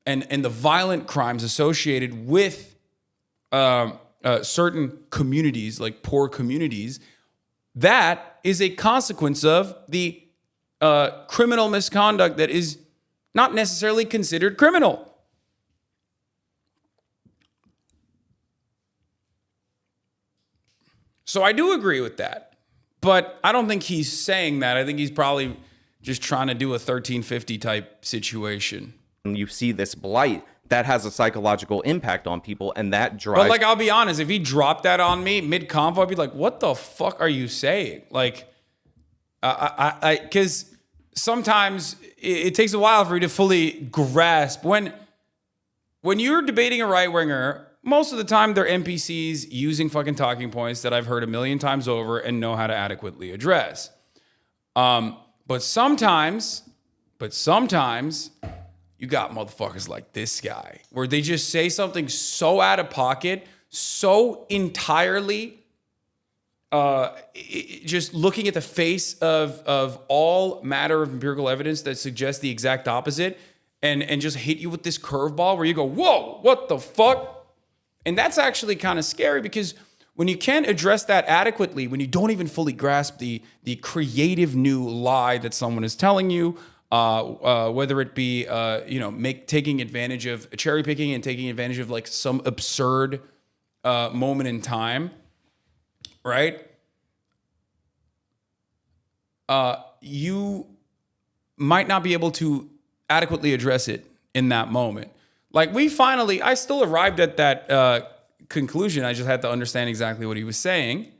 and the violent crimes associated with certain communities, like poor communities, that is a consequence of the criminal misconduct that is not necessarily considered criminal. So I do agree with that. But I don't think he's saying that. I think he's probably just trying to do a 1350 type situation.
And you see this blight that has a psychological impact on people, and that drives.
But like, I'll be honest, if he dropped that on me mid-convo, I'd be like, what the fuck are you saying? Like, because sometimes it takes a while for you to fully grasp. When you're debating a right-winger, most of the time they're NPCs using fucking talking points that I've heard a million times over and know how to adequately address. But sometimes you got motherfuckers like this guy where they just say something so out of pocket, so entirely just looking at the face of all matter of empirical evidence that suggests the exact opposite, and just hit you with this curveball where you go, whoa, what the fuck? And that's actually kind of scary, because when you can't address that adequately, when you don't even fully grasp the creative new lie that someone is telling you, whether it be taking advantage of cherry picking and taking advantage of like some absurd moment in time, right? You might not be able to adequately address it in that moment. Like I still arrived at that conclusion. I just had to understand exactly what he was saying,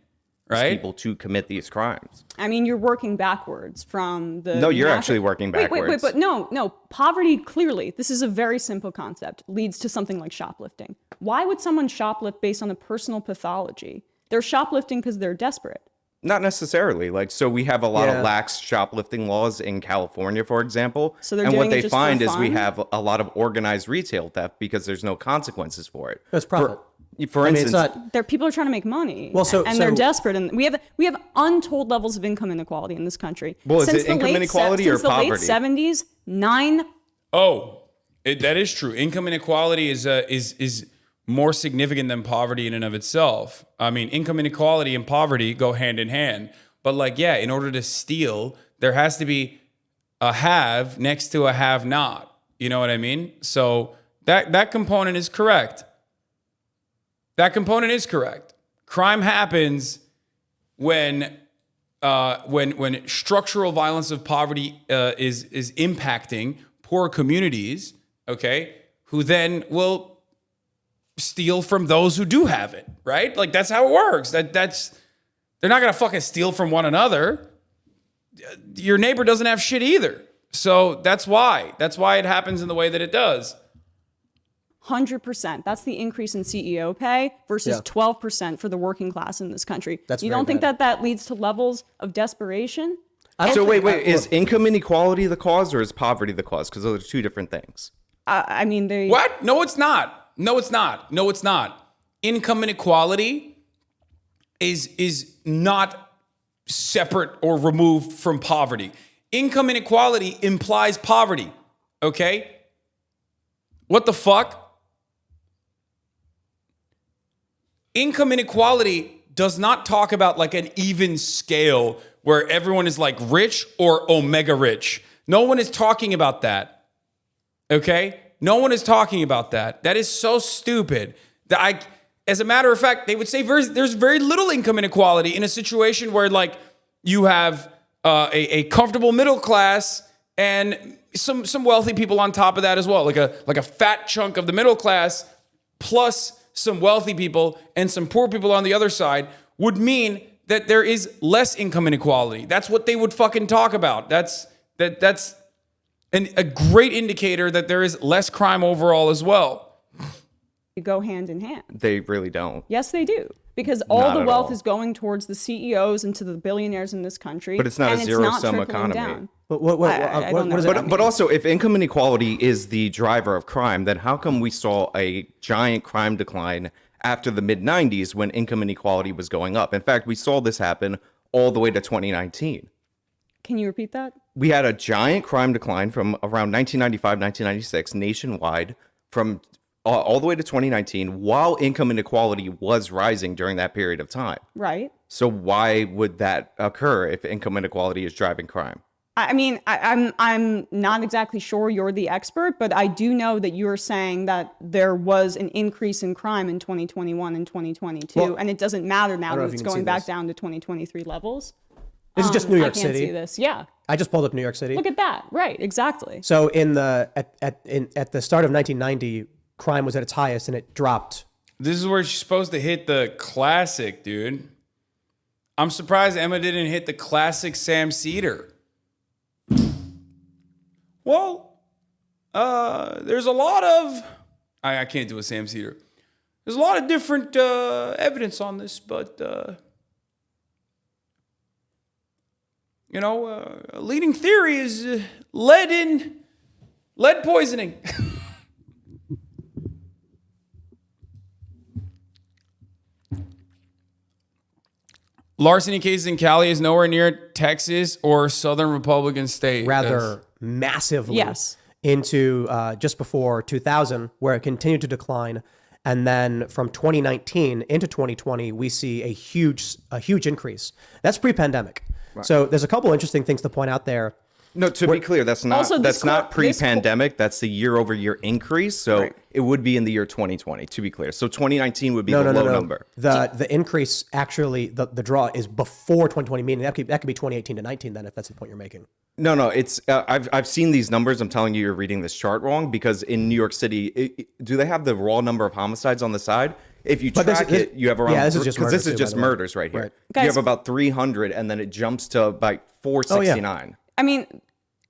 right?
People to commit these crimes.
I mean, you're working backwards from the...
No, you're actually working backwards.
Wait, but no. Poverty, clearly, this is a very simple concept, leads to something like shoplifting. Why would someone shoplift based on a personal pathology? They're shoplifting because they're desperate.
Not necessarily. So we have a lot of lax shoplifting laws in California, for example.
So they're
and
doing
what
it
they
just
find
for
is we
fun?
have a lot of organized retail theft because there's no consequences for it.
It's profit.
For instance,
People are trying to make money.
Well,
and they're desperate, and we have untold levels of income inequality in this country.
Well, is it income inequality or poverty?
Since the late 70s, 9.
Oh, that is true. Income inequality is more significant than poverty in and of itself. I mean, income inequality and poverty go hand in hand. But in order to steal, there has to be a have next to a have not. You know what I mean? So that component is correct. Crime happens when structural violence of poverty is impacting poor communities, okay, who then will steal from those who do have it, right? Like, that's how it works. They're not gonna fucking steal from one another. Your neighbor doesn't have shit either. So that's why it happens in the way that it does.
100%. That's the increase in CEO pay versus 12% for the working class in this country. You don't think that leads to levels of desperation?
So wait, is income inequality the cause or is poverty the cause? Because those are two different things.
I mean, they...
What? No, it's not. No, it's not. No, it's not. Income inequality is not separate or removed from poverty. Income inequality implies poverty. Okay? What the fuck? Income inequality does not talk about like an even scale where everyone is like rich or omega rich. No one is talking about that. Okay? No one is talking about that. That is so stupid. As a matter of fact, they would say there's very little income inequality in a situation where like you have a comfortable middle class and some wealthy people on top of that as well, like a fat chunk of the middle class plus some wealthy people and some poor people on the other side would mean that there is less income inequality. That's what they would fucking talk about. That's a great indicator that there is less crime overall as well.
You go hand in hand.
They really don't.
Yes, they do. Because all the wealth is going towards the CEOs and to the billionaires in this country.
But it's not a zero-sum economy.
Down.
What does that mean?
But also, if income inequality is the driver of crime, then how come we saw a giant crime decline after the mid-90s when income inequality was going up? In fact, we saw this happen all the way to 2019.
Can you repeat that?
We had a giant crime decline from around 1995, 1996 nationwide from all the way to 2019 while income inequality was rising during that period of time.
Right.
So why would that occur if income inequality is driving crime?
I mean, I'm not exactly sure, you're the expert, but I do know that you're saying that there was an increase in crime in 2021 and 2022, and it doesn't matter now that it's going back down to 2023 levels.
This is just New York
I can't
City.
see this. Yeah.
I just pulled up New York City.
Look at that. Right. Exactly.
So at the start of 1990, crime was at its highest and it dropped.
This is where she's supposed to hit the classic, dude. I'm surprised Emma didn't hit the classic Sam Cedar. Well, there's a lot of... I can't do a Sam Cedar. There's a lot of different evidence on this, but... a leading theory is lead poisoning. Larceny cases in Cali is nowhere near Texas or Southern Republican state.
Rather massively
Yes.
into just before 2000, where it continued to decline. And then from 2019 into 2020, we see a huge increase. That's pre-pandemic. Right. So there's a couple interesting things to point out there.
No, to be clear, that's not
Also,
not pre-pandemic. That's the year-over-year increase. So
Right.
it would be in the year 2020. To be clear, so 2019 would be the low number.
The increase actually the draw is before 2020, meaning that could be 2018 to 19 then, if that's the point you're making.
No, it's I've seen these numbers. I'm telling you, you're reading this chart wrong because in New York City, do they have the raw number of homicides on the side? If you track it, you have around
this is just
because this is just
by the way.
murders right here.
Right.
You have about 300, and then it jumps to about 469.
I mean,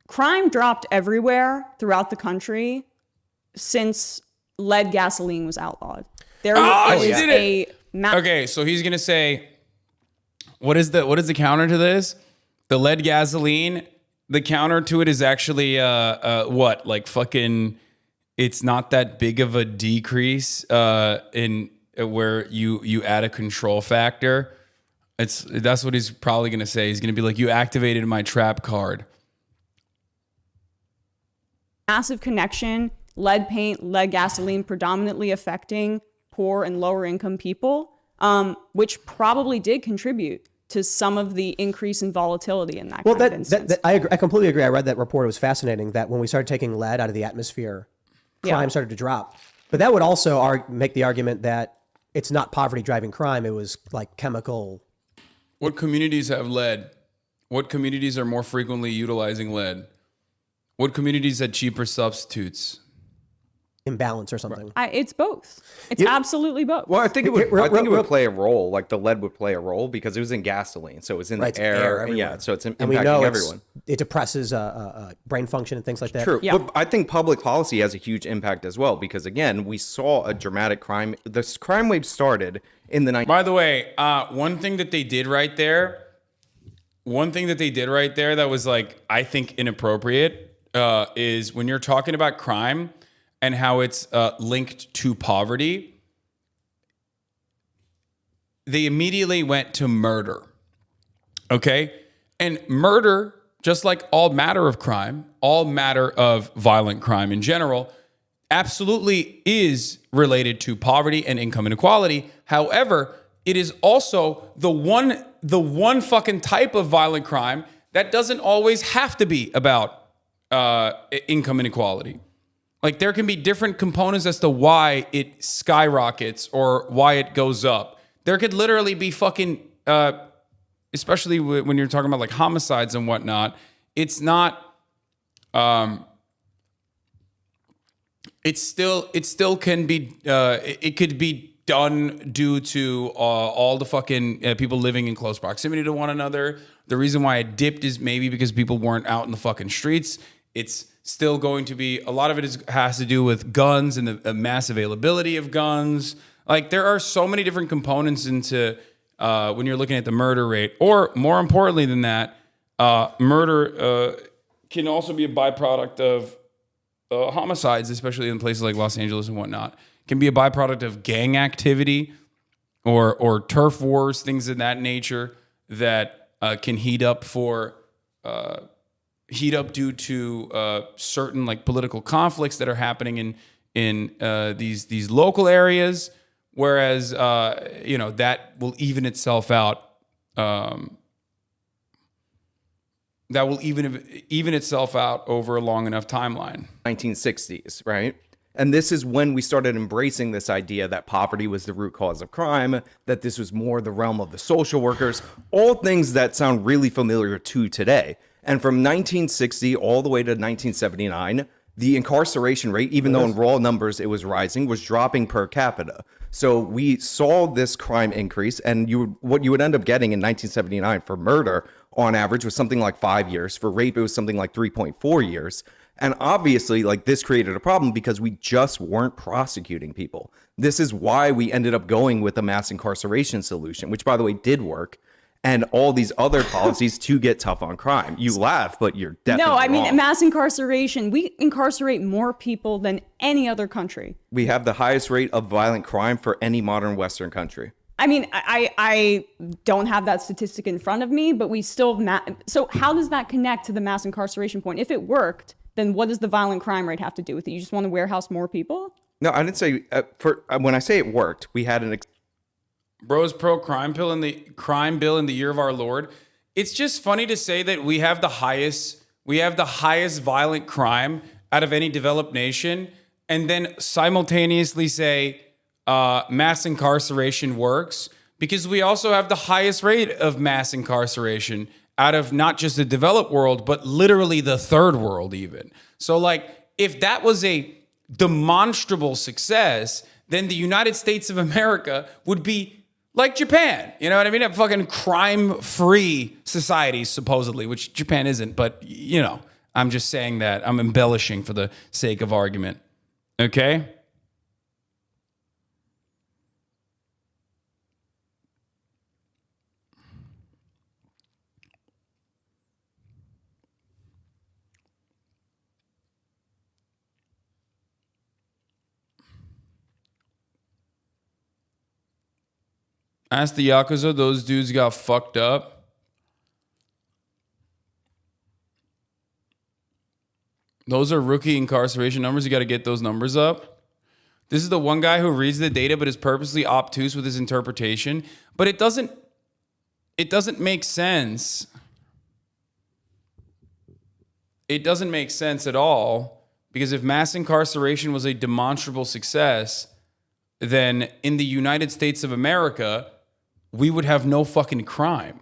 crime dropped everywhere throughout the country since lead gasoline was outlawed. There is a
Okay, so he's gonna say, what is the counter to this? The lead gasoline. The counter to it is actually what? Like fucking. It's not that big of a decrease in where you add a control factor. That's what he's probably gonna say. He's gonna be like, you activated my trap card.
massive connection, lead paint, lead gasoline predominantly affecting poor and lower income people, which probably did contribute to some of the increase in volatility in that kind of instance.
I agree. I completely agree. I read that report. It was fascinating that when we started taking lead out of the atmosphere, crime started to drop. But that would also make the argument that it's not poverty driving crime. It was like chemical.
What communities have lead? What communities are more frequently utilizing lead? What communities had cheaper substitutes?
imbalance or something.
It's both. It's absolutely both.
Well, I think it would.
Real-
I think it
real-
would play a role. Like the lead would play a role because it was in gasoline, so it was in
Right,
the
it's
air.
everywhere.
Yeah, so it's
and
impacting
we know
everyone.
it depresses brain function and things like that.
True,
Yeah.
but I think public policy has a huge impact as well because again, we saw a dramatic crime. This crime wave started in the 90s.
By the way, one thing that they did right there that was like, I think inappropriate, is when you're talking about crime and how it's linked to poverty, they immediately went to murder. Okay? And murder, just like all matter of crime, all matter of violent crime in general, absolutely is related to poverty and income inequality. However, it is also the one fucking type of violent crime that doesn't always have to be about income inequality. Like there can be different components as to why it skyrockets or why it goes up. There could literally be fucking, especially when you're talking about like homicides and whatnot. It's not. It still can be. It could be done due to all the fucking people living in close proximity to one another. The reason why it dipped is maybe because people weren't out in the fucking streets. It's still going to be, a lot of it has to do with guns and the mass availability of guns. Like there are so many different components into when you're looking at the murder rate, or more importantly than that, murder can also be a byproduct of homicides, especially in places like Los Angeles and whatnot. Can be a byproduct of gang activity or turf wars, things of that nature that can heat up due to certain like political conflicts that are happening in these local areas. Whereas that will even itself out. That will even itself out over a long enough timeline.
1960s, right? And this is when we started embracing this idea that poverty was the root cause of crime, that this was more the realm of the social workers, all things that sound really familiar to today. And from 1960 all the way to 1979, the incarceration rate, even though in raw numbers it was rising, was dropping per capita. So we saw this crime increase, and what you would end up getting in 1979 for murder on average was something like 5 years. For rape, it was something like 3.4 years. And obviously, like, this created a problem because we just weren't prosecuting people. This is why we ended up going with a mass incarceration solution, which, by the way, did work, and all these other policies to get tough on crime. You laugh, but you're definitely
No, I mean,
wrong.
mass incarceration, we incarcerate more people than any other country.
We have the highest rate of violent crime for any modern Western country.
I mean, I don't have that statistic in front of me, but we still... So how does that connect to the mass incarceration point? If it worked, then what does the violent crime rate have to do with it? You just want to warehouse more people?
No, I didn't say... when I say it worked, we had an...
Bro's pro crime bill in the year of our Lord. It's just funny to say that we have the highest violent crime out of any developed nation, and then simultaneously say mass incarceration works, because we also have the highest rate of mass incarceration out of not just the developed world, but literally the third world even. So like, if that was a demonstrable success, then the United States of America would be like Japan, you know what I mean? A fucking crime-free society, supposedly, which Japan isn't, but, you know, I'm just saying that. I'm embellishing for the sake of argument. Okay? Ask the Yakuza, those dudes got fucked up. Those are rookie incarceration numbers. You got to get those numbers up. This is the one guy who reads the data but is purposely obtuse with his interpretation. But it doesn't make sense. It doesn't make sense at all, because if mass incarceration was a demonstrable success, then in the United States of America, we would have no fucking crime.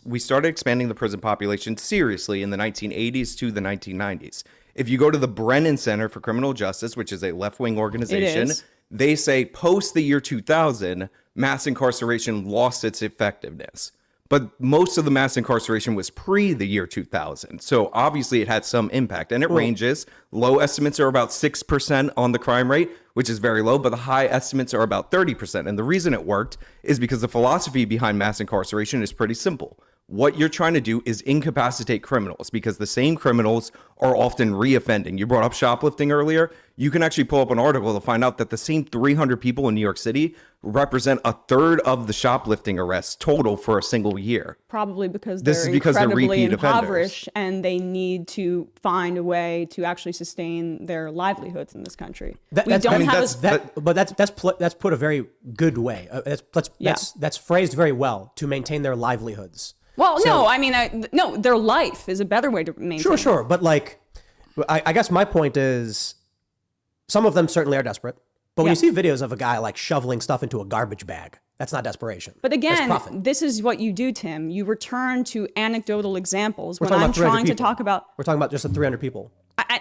we started expanding the prison population seriously in the 1980s to the 1990s. If you go to the Brennan Center for Criminal Justice, which is a left-wing organization, they say post the year 2000, mass incarceration lost its effectiveness. But most of the mass incarceration was pre the year 2000. So obviously it had some impact, and it ranges. Low estimates are about 6% on the crime rate, which is very low, but the high estimates are about 30%. And the reason it worked is because the philosophy behind mass incarceration is pretty simple. What you're trying to do is incapacitate criminals, because the same criminals are often reoffending. You brought up shoplifting earlier. You can actually pull up an article to find out that the same 300 people in New York City represent a third of the shoplifting arrests total for a single year.
Probably because
This
they're
is because they're
incredibly
repeat offenders.
impoverished and they need to find a way to actually sustain their livelihoods in this country.
That's put a very good way. That's phrased very well, to maintain their livelihoods.
Well, no, I mean, no, their life is a better way to maintain.
Sure. But like, I guess my point is, some of them certainly are desperate. But when you see videos of a guy like shoveling stuff into a garbage bag, that's not desperation.
But again, this is what you do, Tim. You return to anecdotal examples when I'm trying to talk about.
We're talking about just the 300 people.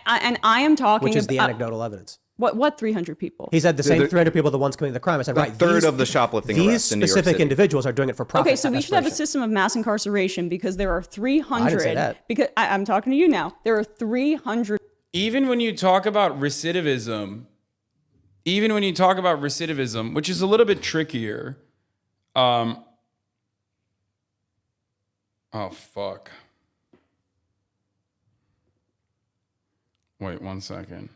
And I am talking
which is the anecdotal evidence.
What 300 people?
He said the same 300 people are the ones committing the crime. I said, right.
A third of the shoplifting arrests in New York City.
These specific individuals are doing it for profit.
Okay, so we should have a system of mass incarceration because there are 300.
I didn't say that.
Because I'm talking to you now. There are 300.
Even when you talk about recidivism, which is a little bit trickier. Oh, fuck. Wait 1 second.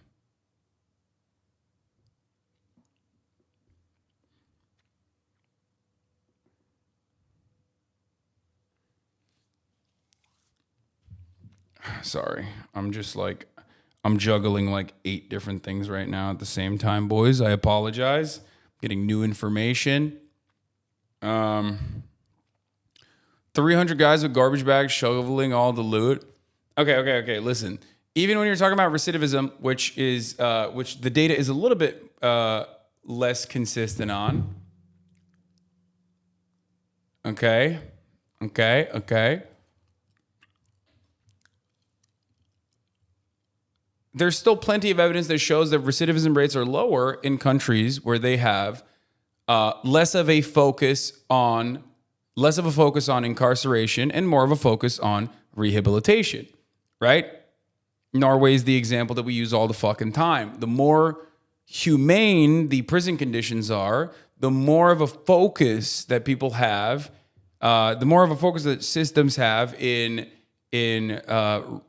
Sorry. I'm juggling like 8 different things right now at the same time, boys. I apologize. Getting new information. 300 guys with garbage bags shoveling all the loot. Okay. Listen. Even when you're talking about recidivism, which the data is a little bit less consistent on. Okay. There's still plenty of evidence that shows that recidivism rates are lower in countries where they have less of a focus on incarceration and more of a focus on rehabilitation, right? Norway is the example that we use all the fucking time. The more humane the prison conditions are, the more of a focus that people have, the more of a focus that systems have in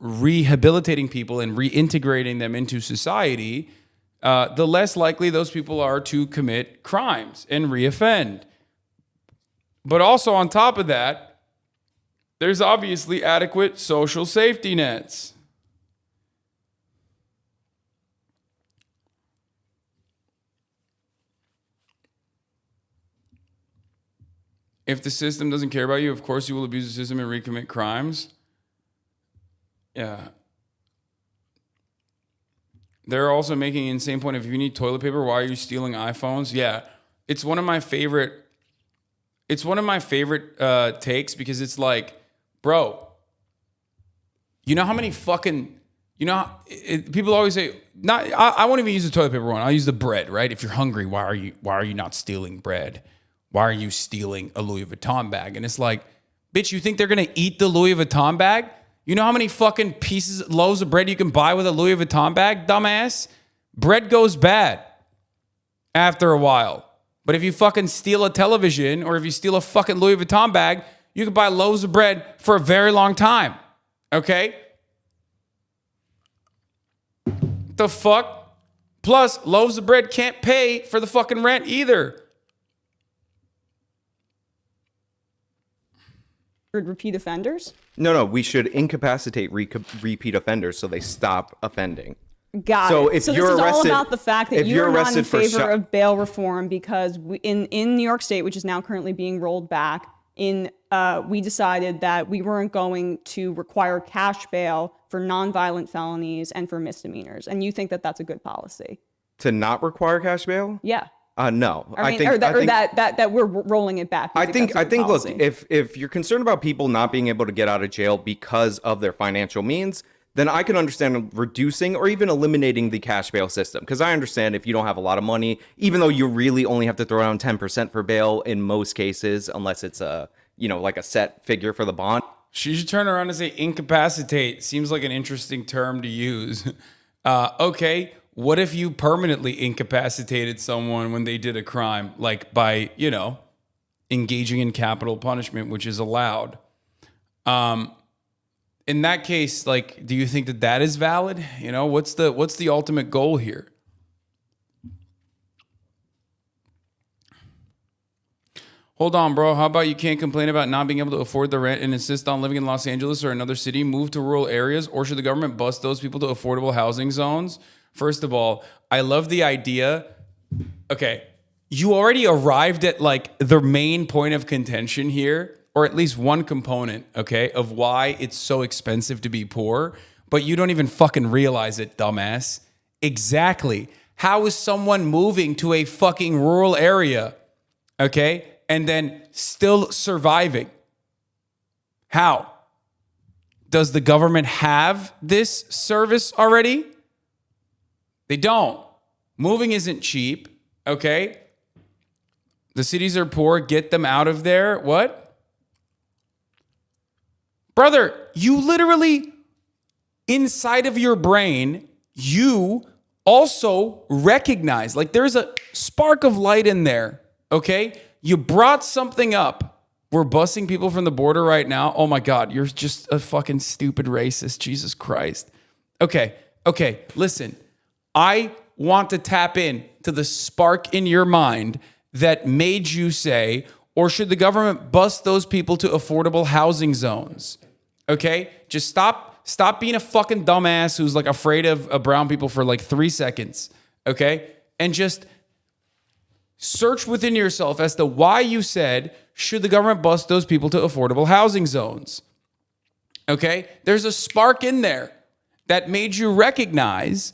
rehabilitating people and reintegrating them into society, the less likely those people are to commit crimes and reoffend. But also on top of that, there's obviously adequate social safety nets. If the system doesn't care about you, of course you will abuse the system and recommit crimes. Yeah. They're also making an insane point. If you need toilet paper, why are you stealing iPhones? Yeah. It's one of my favorite takes, because it's like, bro, you know how many fucking, people always say, I won't even use the toilet paper one. I'll use the bread, right? If you're hungry, why are you not stealing bread? Why are you stealing a Louis Vuitton bag? And it's like, bitch, you think they're going to eat the Louis Vuitton bag? You know how many fucking loaves of bread you can buy with a Louis Vuitton bag, dumbass? Bread goes bad after a while. But if you fucking steal a television, or if you steal a fucking Louis Vuitton bag, you can buy loaves of bread for a very long time. Okay? The fuck? Plus, loaves of bread can't pay for the fucking rent either.
Repeat offenders?
No, we should incapacitate repeat offenders so they stop offending.
Got
so
it.
If
so
you're
this is
arrested,
all about the fact that
if
you're not in
arrested for
favor of bail reform, because in New York State, which is now currently being rolled back, we decided that we weren't going to require cash bail for nonviolent felonies and for misdemeanors. And you think that that's a good policy?
To not require cash bail?
Yeah.
No,
I mean, that we're rolling it back.
I think look, if you're concerned about people not being able to get out of jail because of their financial means, then I can understand reducing or even eliminating the cash bail system. Because I understand if you don't have a lot of money, even though you really only have to throw down 10% for bail in most cases, unless it's like a set figure for the bond.
She should turn around and say incapacitate. Seems like an interesting term to use. Okay, what if you permanently incapacitated someone when they did a crime, like by, engaging in capital punishment, which is allowed? In that case, like, do you think that is valid? What's the ultimate goal here? Hold on, bro. How about you can't complain about not being able to afford the rent and insist on living in Los Angeles or another city, move to rural areas, or should the government bust those people to affordable housing zones? First of all, I love the idea. Okay, you already arrived at like the main point of contention here, or at least one component, okay, of why it's so expensive to be poor, but you don't even fucking realize it, dumbass. Exactly. How is someone moving to a fucking rural area, okay, and then still surviving? How? Does the government have this service already? They don't. Moving isn't cheap, okay? The cities are poor. Get them out of there. What? Brother, you literally, inside of your brain, you also recognize, like there's a spark of light in there, okay? You brought something up. We're busing people from the border right now. Oh my God, you're just a fucking stupid racist. Jesus Christ. Okay, listen. I want to tap in to the spark in your mind that made you say, or should the government bust those people to affordable housing zones? Okay? Just stop being a fucking dumbass who's like afraid of brown people for like 3 seconds. Okay? And just search within yourself as to why you said, should the government bust those people to affordable housing zones? Okay? There's a spark in there that made you recognize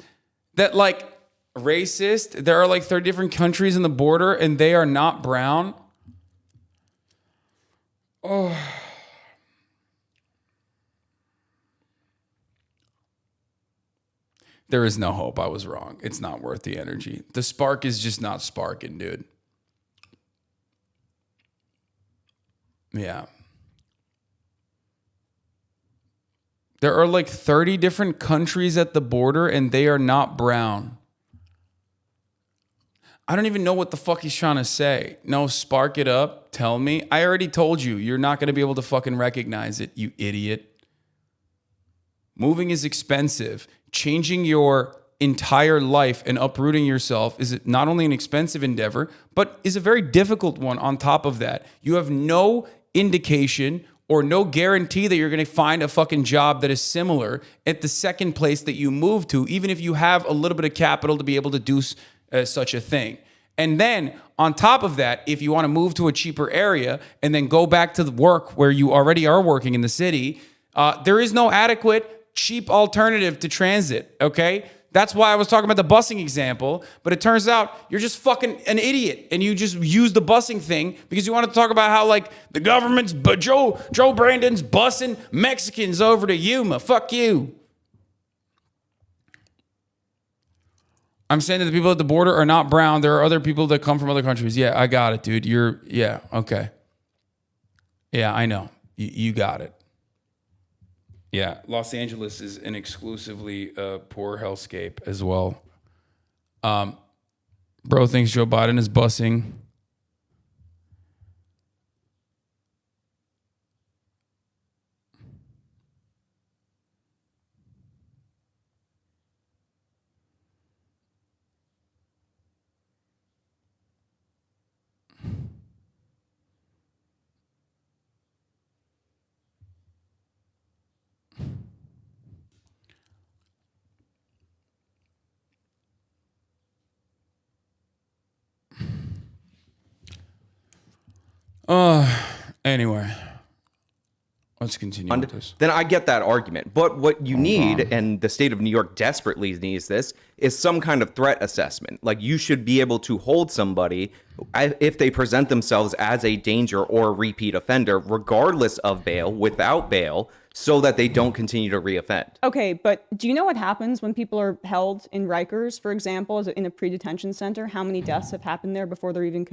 that, like, racist, there are like 30 different countries in the border and they are not brown. Oh. There is no hope. I was wrong. It's not worth the energy. The spark is just not sparking, dude. Yeah. There are like 30 different countries at the border and they are not brown. I don't even know what the fuck he's trying to say. No, spark it up. Tell me. I already told you. You're not going to be able to fucking recognize it, you idiot. Moving is expensive. Changing your entire life and uprooting yourself is not only an expensive endeavor, but is a very difficult one on top of that. You have no indication or no guarantee that you're going to find a fucking job that is similar at the second place that you move to, even if you have a little bit of capital to be able to do such a thing. And then on top of that, if you want to move to a cheaper area and then go back to the work where you already are working in the city, there is no adequate cheap alternative to transit, okay? That's why I was talking about the busing example, but it turns out you're just fucking an idiot and you just use the busing thing because you want to talk about how, like, the government's, Joe Brandon's busing Mexicans over to Yuma. Fuck you. I'm saying that the people at the border are not brown. There are other people that come from other countries. Yeah, I got it, dude. Yeah, okay. Yeah, I know. You got it. Yeah, Los Angeles is an exclusively poor hellscape as well. Bro thinks Joe Biden is busing. Anyway, let's continue with this.
Then I get that argument. But what you need, and the state of New York desperately needs this, is some kind of threat assessment. Like, you should be able to hold somebody if they present themselves as a danger or a repeat offender, regardless of bail, without bail, so that they don't continue to reoffend.
Okay, but do you know what happens when people are held in Rikers, for example, as in a pre-detention center? How many deaths have happened there before they're even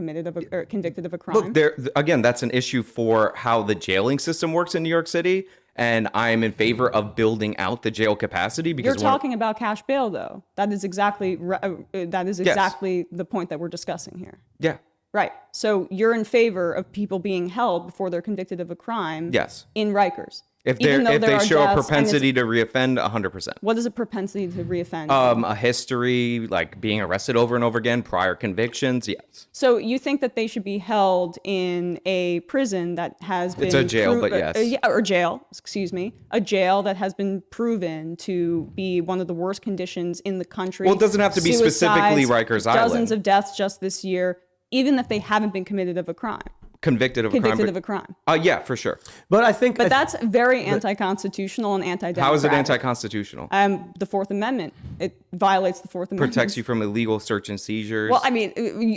or convicted of a crime?
Look, again, that's an issue for how the jailing system works in New York City, and I am in favor of building out the jail capacity because
You're talking about cash bail, though. That is exactly the point that we're discussing here.
Yeah.
Right. So you're in favor of people being held before they're convicted of a crime.
Yes.
In Rikers.
If they show a propensity to reoffend, 100%.
What is a propensity to reoffend?
A history, like being arrested over and over again, prior convictions, yes.
So you think that they should be held in a prison that has been...
It's a jail, but yes.
Or jail, excuse me. A jail that has been proven to be one of the worst conditions in the country.
Well, it doesn't have to be specifically
Suicides,
Rikers Island.
Dozens of deaths just this year, even if they haven't been convicted of a crime.
Convicted of a crime. Yeah, for sure.
But I think...
But that's very anti-constitutional and anti-democratic.
How is it anti-constitutional?
The Fourth Amendment. It violates the Fourth Amendment.
Protects you from illegal search and seizures.
Well, I mean,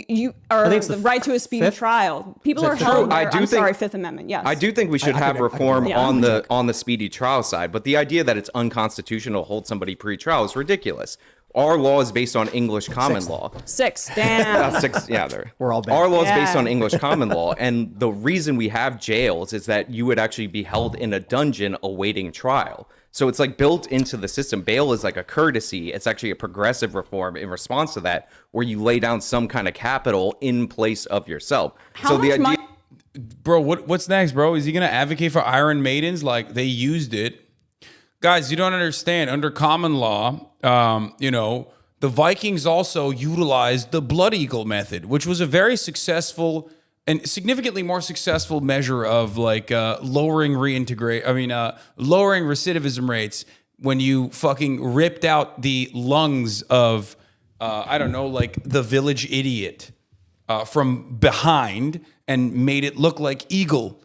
you are the right to a speedy trial. People are held there. Fifth Amendment, yes.
I do think we should have reform on the speedy trial side, but the idea that it's unconstitutional to hold somebody pre-trial is ridiculous. Our law is based on English common law.
Damn.
We're all bad.
Our law is based on English common law, and the reason we have jails is that you would actually be held in a dungeon awaiting trial. So it's like built into the system. Bail is like a courtesy. It's actually a progressive reform in response to that, where you lay down some kind of capital in place of yourself.
Bro, what's next, bro? Is he gonna advocate for Iron Maidens? Like, they used it. Guys, you don't understand. Under common law, the Vikings also utilized the Blood Eagle method, which was a very successful and significantly more successful measure of lowering recidivism rates when you fucking ripped out the lungs of the village idiot from behind and made it look like eagle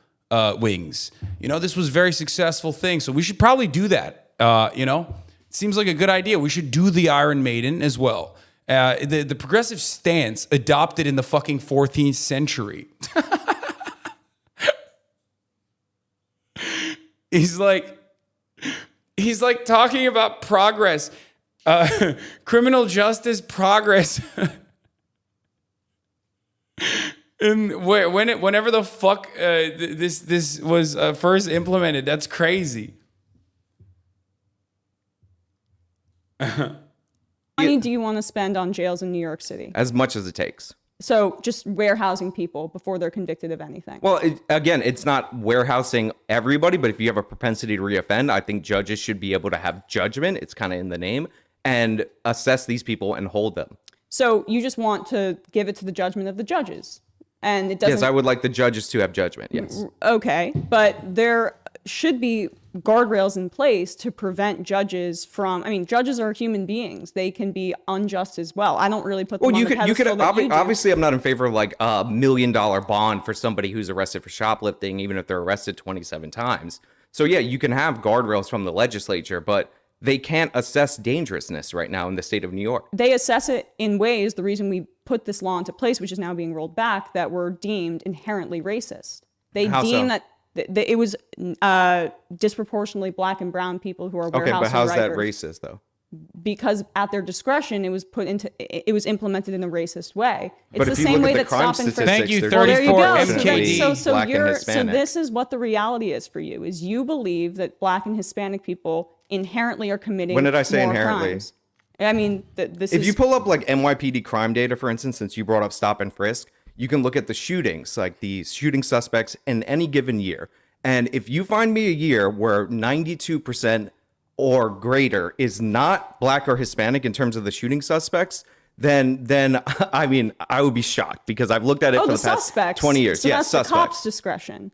wings. This was a very successful thing, so we should probably do that. It seems like a good idea. We should do the Iron Maiden as well. The progressive stance adopted in the fucking 14th century. He's like talking about progress, criminal justice progress. And whenever the fuck this was first implemented, that's crazy.
How money do you want to spend on jails in New York City?
As much as it takes.
So just warehousing people before they're convicted of anything.
Well, it's not warehousing everybody, but if you have a propensity to reoffend, I think judges should be able to have judgment. It's kind of in the name, and assess these people and hold them.
So you just want to give it to the judgment of the judges. And it doesn't...
Yes, I would like the judges to have judgment, yes.
Okay, but there should be guardrails in place to prevent judges from... I mean, judges are human beings. They can be unjust as well. I don't really put them on the pedestal that you do.
Obviously, I'm not in favor of like a $1 million bond for somebody who's arrested for shoplifting, even if they're arrested 27 times. So yeah, you can have guardrails from the legislature, but they can't assess dangerousness right now in the state of New York.
They assess it in ways, the reason we put this law into place, which is now being rolled back, that were deemed inherently racist. They deem that it was disproportionately black and brown people who are warehousing.
Okay, but how's that
Rikers.
racist though?
Because at their discretion, it was implemented in a racist way. It's
but
the
if you
same
look
way
at the
that
crime
stop and frisk.
Thank you,
statistics,
34
there you go.
MKD.
So this is what the reality is for you: is you believe that black and Hispanic people inherently are committing.
When did I say
more
inherently?
Crimes. I mean,
if you pull up like NYPD crime data, for instance, since you brought up stop and frisk, you can look at the shootings, like the shooting suspects in any given year. And if you find me a year where 92% or greater is not black or Hispanic in terms of the shooting suspects, then I mean, I would be shocked because I've looked at it for the past 20 years.
So
yes,
that's
suspects.
the cop's discretion.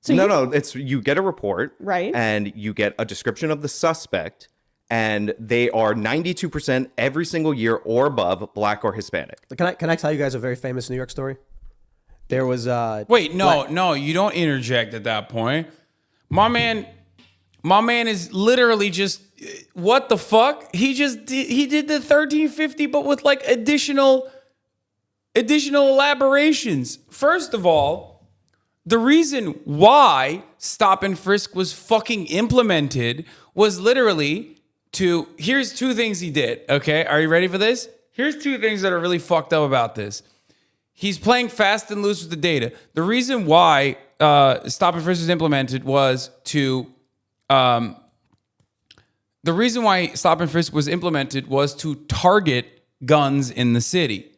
So
no, it's you get a report,
right,
and you get a description of the suspect, and they are 92% every single year or above black or Hispanic.
Can I tell you guys a very famous New York story? There was
Wait, no, you don't interject at that point. My man My man is literally just, what the fuck? He did the 1350, but with like additional elaborations. First of all, the reason why stop and frisk was fucking implemented was literally here's two things he did. Okay, are you ready for this? Here's two things that are really fucked up about this. He's playing fast and loose with the data. The reason why stop and frisk was implemented was to target guns in the city.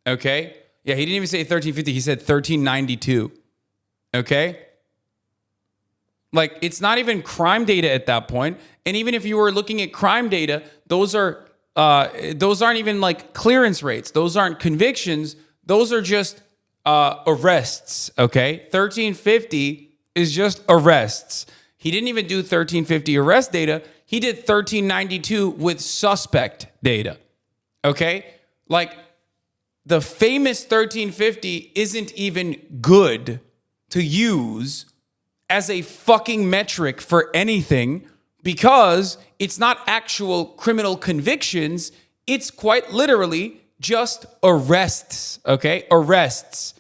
Okay? Yeah, he didn't even say 1350. He said 1392. Okay? Like, it's not even crime data at that point. And even if you were looking at crime data, those aren't even like clearance rates. Those aren't convictions. Those are just arrests. Okay? 1350 is just arrests. He didn't even do 1350 arrest data. He did 1392 with suspect data. Okay? Like, the famous 1350 isn't even good to use as a fucking metric for anything because it's not actual criminal convictions. It's quite literally just arrests, okay? Arrests.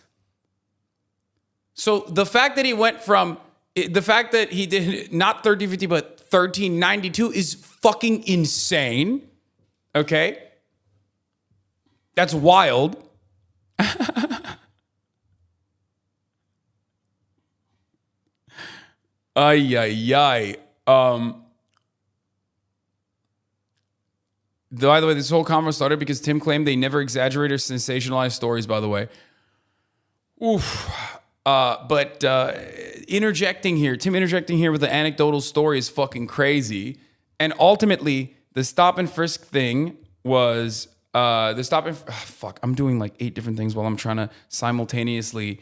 So the fact that he did not 1350 but 1392 is fucking insane, okay? That's wild. Ay, ay, ay. By the way, this whole convo started because Tim claimed they never exaggerate or sensationalize stories, by the way. Oof. But interjecting here with the anecdotal story is fucking crazy. And ultimately, the stop and frisk thing was I'm doing like 8 different things while I'm trying to simultaneously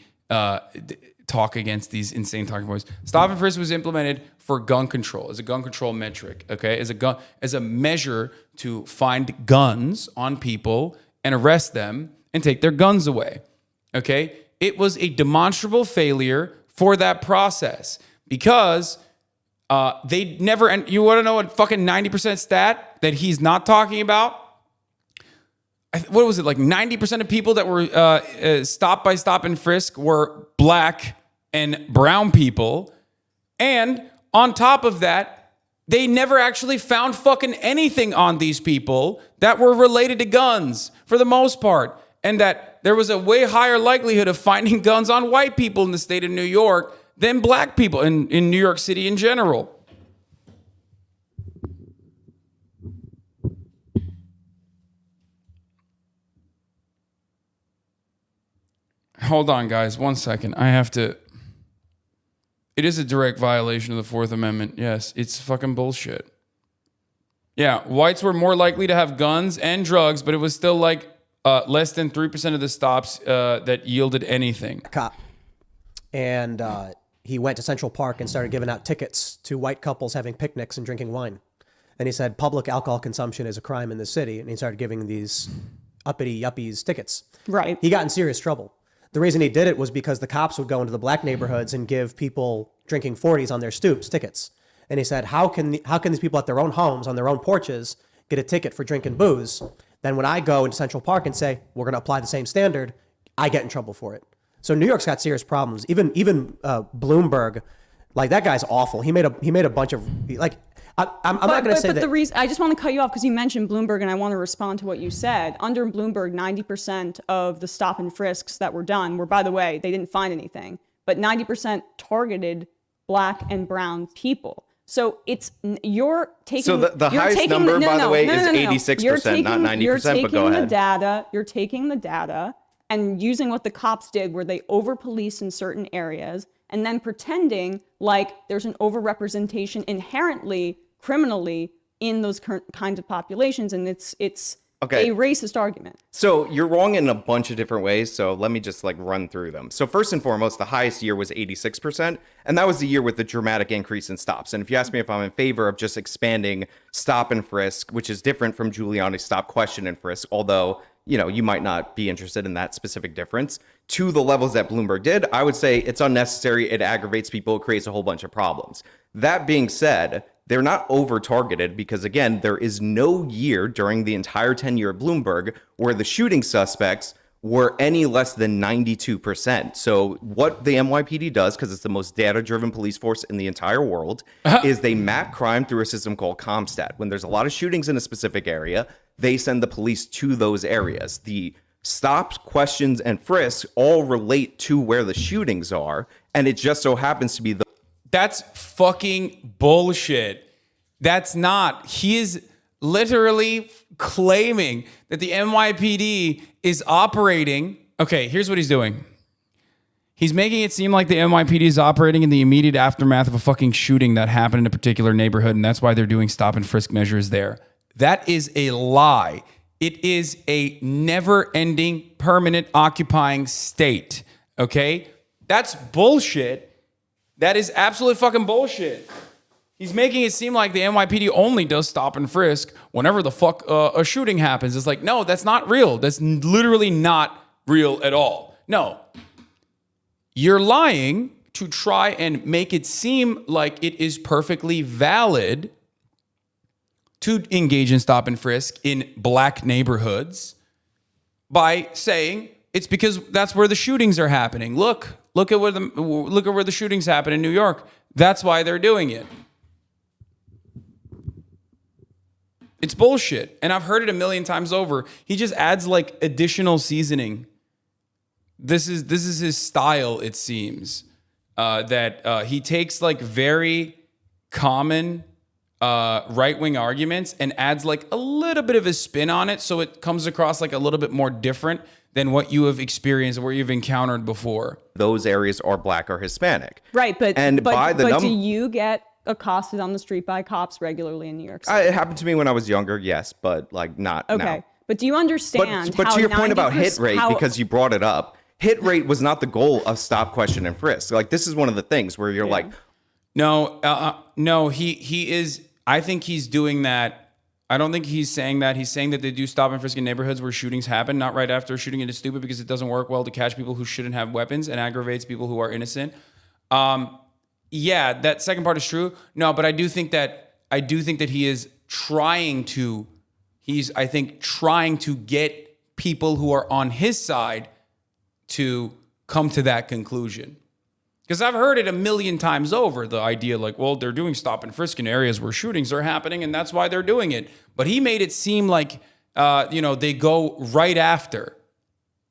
talk against these insane talking points. Stop and frisk was implemented for gun control, as a gun control metric, okay? As a measure to find guns on people and arrest them and take their guns away, okay? It was a demonstrable failure for that process because they never, and you want to know what fucking 90% stat that he's not talking about? What was it, like 90% of people that were stopped by stop and frisk were black and brown people. And on top of that, they never actually found fucking anything on these people that were related to guns for the most part. And that there was a way higher likelihood of finding guns on white people in the state of New York than black people in New York City in general. Hold on, guys. 1 second. It is a direct violation of the Fourth Amendment. Yes, it's fucking bullshit. Yeah, whites were more likely to have guns and drugs, but it was still like less than 3% of the stops that yielded anything.
Cop. And he went to Central Park and started giving out tickets to white couples having picnics and drinking wine. And he said public alcohol consumption is a crime in the city. And he started giving these uppity yuppies tickets.
Right.
He got in serious trouble. The reason he did it was because the cops would go into the black neighborhoods and give people drinking 40s on their stoops tickets. And he said, how can these people at their own homes, on their own porches, get a ticket for drinking booze? Then when I go into Central Park and say, we're going to apply the same standard, I get in trouble for it. So New York's got serious problems. Even Bloomberg, like, that guy's awful. He made a bunch of, like, I'm not going to say that.
But the reason, I just want to cut you off because you mentioned Bloomberg, and I want to respond to what you said. Under Bloomberg, 90% of the stop and frisks that were done were, by the way, they didn't find anything, but 90% targeted black and brown people. So you're taking.
So the highest number, by the way, is 86%, not 90%. But go ahead.
You're taking the data and using what the cops did, where they over-police in certain areas, and then pretending like there's an overrepresentation inherently criminally in those kinds of populations, and it's a racist argument.
So you're wrong in a bunch of different ways, so let me just run through them. So first and foremost, the highest year was 86%, and that was the year with the dramatic increase in stops. And if you ask me if I'm in favor of just expanding stop and frisk, which is different from Giuliani's stop, question, and frisk, although you might not be interested in that specific difference, to the levels that Bloomberg did, I would say it's unnecessary. It aggravates people. It creates a whole bunch of problems. That being said, they're not over-targeted because, again, there is no year during the entire tenure of Bloomberg where the shooting suspects were any less than 92%. So what the NYPD does, because it's the most data-driven police force in the entire world, is they map crime through a system called CompStat. When there's a lot of shootings in a specific area, they send the police to those areas. The stops, questions, and frisks all relate to where the shootings are, and it just so happens to be the...
That's fucking bullshit. That's not. He is literally claiming that the NYPD is operating. Okay, here's what he's doing. He's making it seem like the NYPD is operating in the immediate aftermath of a fucking shooting that happened in a particular neighborhood, and that's why they're doing stop and frisk measures there. That is a lie. It is a never-ending, permanent, occupying state. Okay? That's bullshit. That is absolute fucking bullshit. He's making it seem like the NYPD only does stop and frisk whenever the fuck a shooting happens. It's like, no, that's not real. That's literally not real at all. No. You're lying to try and make it seem like it is perfectly valid to engage in stop and frisk in black neighborhoods by saying it's because that's where the shootings are happening. Look at where the shootings happen in New York. That's why they're doing it. It's bullshit. And I've heard it a million times over. He just adds like additional seasoning. This is his style, it seems. That he takes like very common right-wing arguments and adds like a little bit of a spin on it so it comes across like a little bit more different than what you have experienced or you've encountered before.
Those areas are black or Hispanic.
Right, but do you get accosted on the street by cops regularly in New York City?
It happened to me when I was younger, yes, but like not now.
Okay, but do you understand
But
how
to your point about
90%
hit rate, because you brought it up, hit rate was not the goal of stop, question, and frisk. Like this is one of the things where you're like...
No, he is... I think he's doing that. I don't think he's saying that. He's saying that they do stop and frisk in neighborhoods where shootings happen, not right after shooting. It is stupid because it doesn't work well to catch people who shouldn't have weapons and aggravates people who are innocent. Yeah, that second part is true. No, but I do think that he is trying to get people who are on his side to come to that conclusion. Because I've heard it a million times over, the idea like, well, they're doing stop and frisk in areas where shootings are happening, and that's why they're doing it. But he made it seem like, they go right after.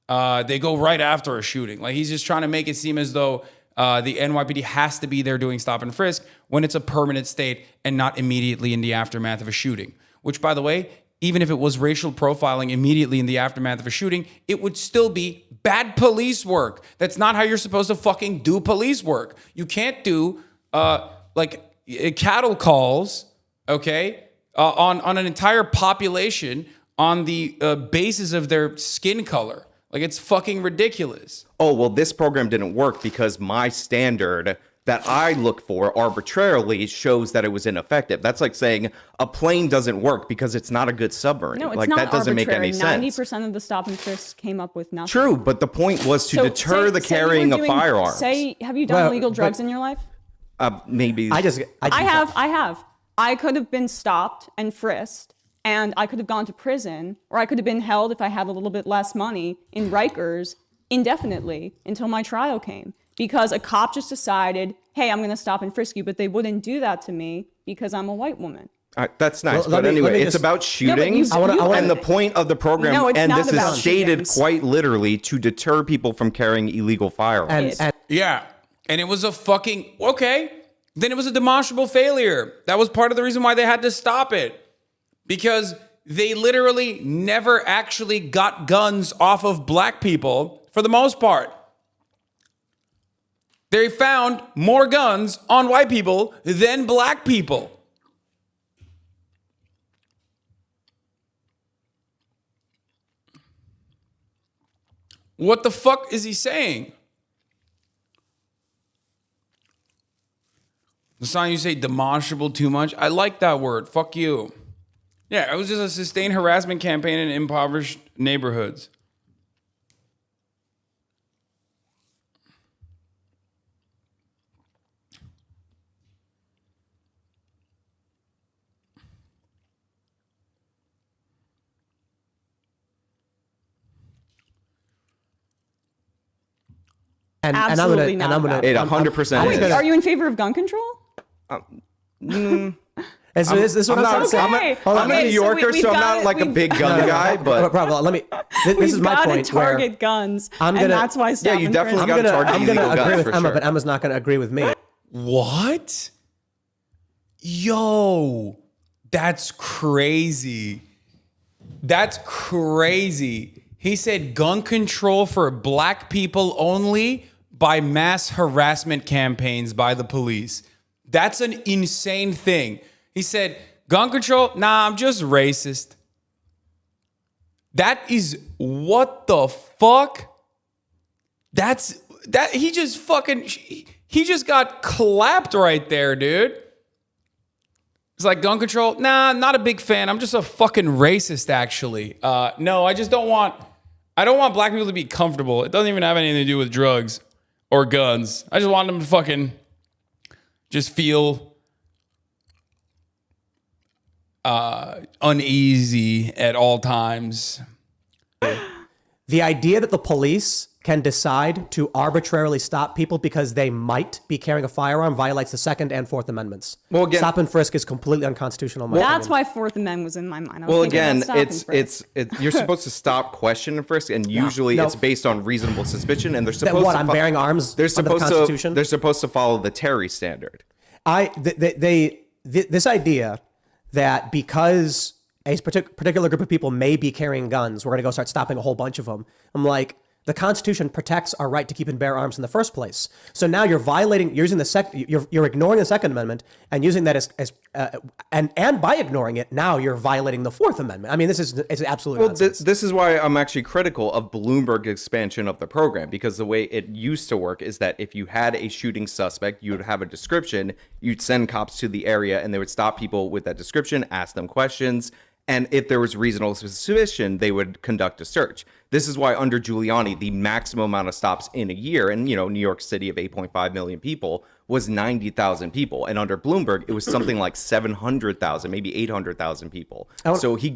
They go right after a shooting. Like he's just trying to make it seem as though the NYPD has to be there doing stop and frisk when it's a permanent state and not immediately in the aftermath of a shooting. Which, by the way, even if it was racial profiling immediately in the aftermath of a shooting, it would still be bad police work. That's not how you're supposed to fucking do police work. You can't do cattle calls, okay, on an entire population on the basis of their skin color. Like it's fucking ridiculous.
Oh, well, this program didn't work because my standard that I look for arbitrarily shows that it was ineffective. That's like saying a plane doesn't work because it's not a good submarine.
No, it's
like
not
that doesn't
arbitrary.
make any sense.
90% of the stop and frisk came up with nothing.
True, but the point was to deter the carrying of firearms.
Have you done illegal drugs in your life?
Maybe.
I have. I could have been stopped and frisked, and I could have gone to prison, or I could have been held if I had a little bit less money in Rikers indefinitely until my trial came. Because a cop just decided, hey, I'm going to stop and frisk you, but they wouldn't do that to me because I'm a white woman.
That's nice, but anyway, it's about shooting, and the point of the program, and this is stated quite literally, to deter people from carrying illegal firearms.
Yeah, and it was a fucking, okay, then it was a demonstrable failure. That was part of the reason why they had to stop it. Because they literally never actually got guns off of black people for the most part. They found more guns on white people than black people. What the fuck is he saying? The sign you say demonstrable too much. I like that word. Fuck you. Yeah, it was just a sustained harassment campaign in impoverished neighborhoods.
And
Absolutely
I'm
not
gonna,
about
It
that.
100%
Wait,
is.
are you in favor of gun control?
And so this is what I'm trying to say.
Okay.
I'm a New Yorker,
we've
so I'm
got
not
it.
like a
We've-
big gun guy, but
Bravo, let me. This
We've
is my
got
point.
to target guns,
I'm
and
gonna-
that's why stop
you
and
definitely
frisk-
gotta target
I'm gonna
illegal
agree
guns
with
for
Emma,
sure.
but Emma's not gonna agree with me.
What? Yo, that's crazy. That's crazy. He said gun control for black people only by mass harassment campaigns by the police. That's an insane thing. He said gun control, nah, I'm just racist. That is what the fuck? That he just fucking he just got clapped right there, dude. It's like gun control. Nah, not a big fan. I'm just a fucking racist, actually. No, I just don't want. I don't want black people to be comfortable. It doesn't even have anything to do with drugs or guns. I just want them to fucking just feel uneasy at all times.
The idea that the police can decide to arbitrarily stop people because they might be carrying a firearm violates the Second and Fourth Amendments.
Well, again-
stop and frisk is completely unconstitutional. In my
That's
opinion.
why Fourth Amendment was in my mind. I was
Well,
thinking about
again,
stop and frisk.
it's you're supposed to stop, question, and frisk, and usually
no.
it's based on reasonable suspicion, and they're
That
supposed
what
to
I'm bearing arms
They're
under the
supposed
Constitution.
they're supposed to follow the Terry standard.
This idea that because a particular group of people may be carrying guns, we're going to go start stopping a whole bunch of them. I'm like, the Constitution protects our right to keep and bear arms in the first place. So now you're violating, you're using you're ignoring the Second Amendment and using that and by ignoring it, now you're violating the Fourth Amendment. I mean, it's absolutely nonsense.
This is why I'm actually critical of Bloomberg's expansion of the program, because the way it used to work is that if you had a shooting suspect, you would have a description, you'd send cops to the area, and they would stop people with that description, ask them questions, and if there was reasonable suspicion, they would conduct a search. This is why under Giuliani, the maximum amount of stops in a year, and New York City of 8.5 million people, was 90,000 people. And under Bloomberg, it was something like 700,000, maybe 800,000 people. So he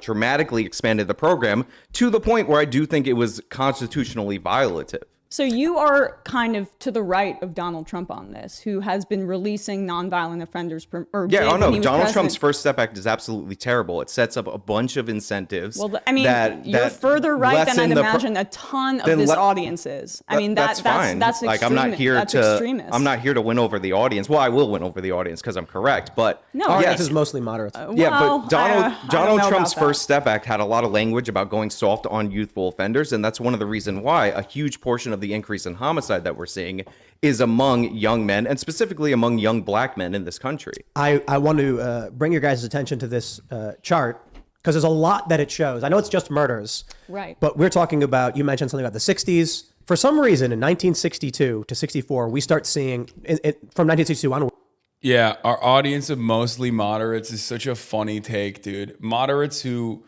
dramatically expanded the program to the point where I do think it was constitutionally violative.
So you are kind of to the right of Donald Trump on this, who has been releasing nonviolent offenders.
Yeah, oh no, Donald Trump's First Step Act is absolutely terrible. It sets up a bunch of incentives.
Well, I mean,
that
you're further right than I'd
lessen the
imagine a ton of this audience is. I mean,
that's fine.
That's
like I'm not here
that's
to
extremist.
I'm not here to win over the audience. Well, I will win over the audience because I'm correct, but
No,
Our
yes.
audience is mostly moderates.
yeah,
Well,
but Donald
I don't know
Trump's
about that.
First Step Act had a lot of language about going soft on youthful offenders, and that's one of the reasons why a huge portion of the increase in homicide that we're seeing is among young men, and specifically among young black men in this country.
I want to bring your guys' attention to this chart because there's a lot that it shows. I know it's just murders,
Right.
but we're talking about, you mentioned something about the 60s. For some reason, in 1962 to 64, we start seeing, from 1962 onward,
Yeah, our audience of mostly moderates is such a funny take, dude. Moderates who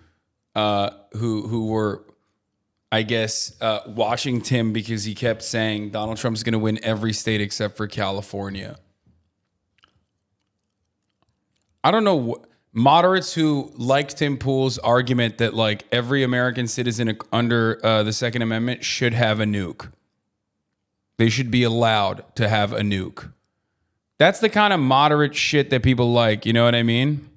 were, I guess, watching Tim because he kept saying Donald Trump's going to win every state except for California. I don't know. Moderates who liked Tim Pool's argument that like every American citizen under the Second Amendment should have a nuke. They should be allowed to have a nuke. That's the kind of moderate shit that people like. You know what I mean?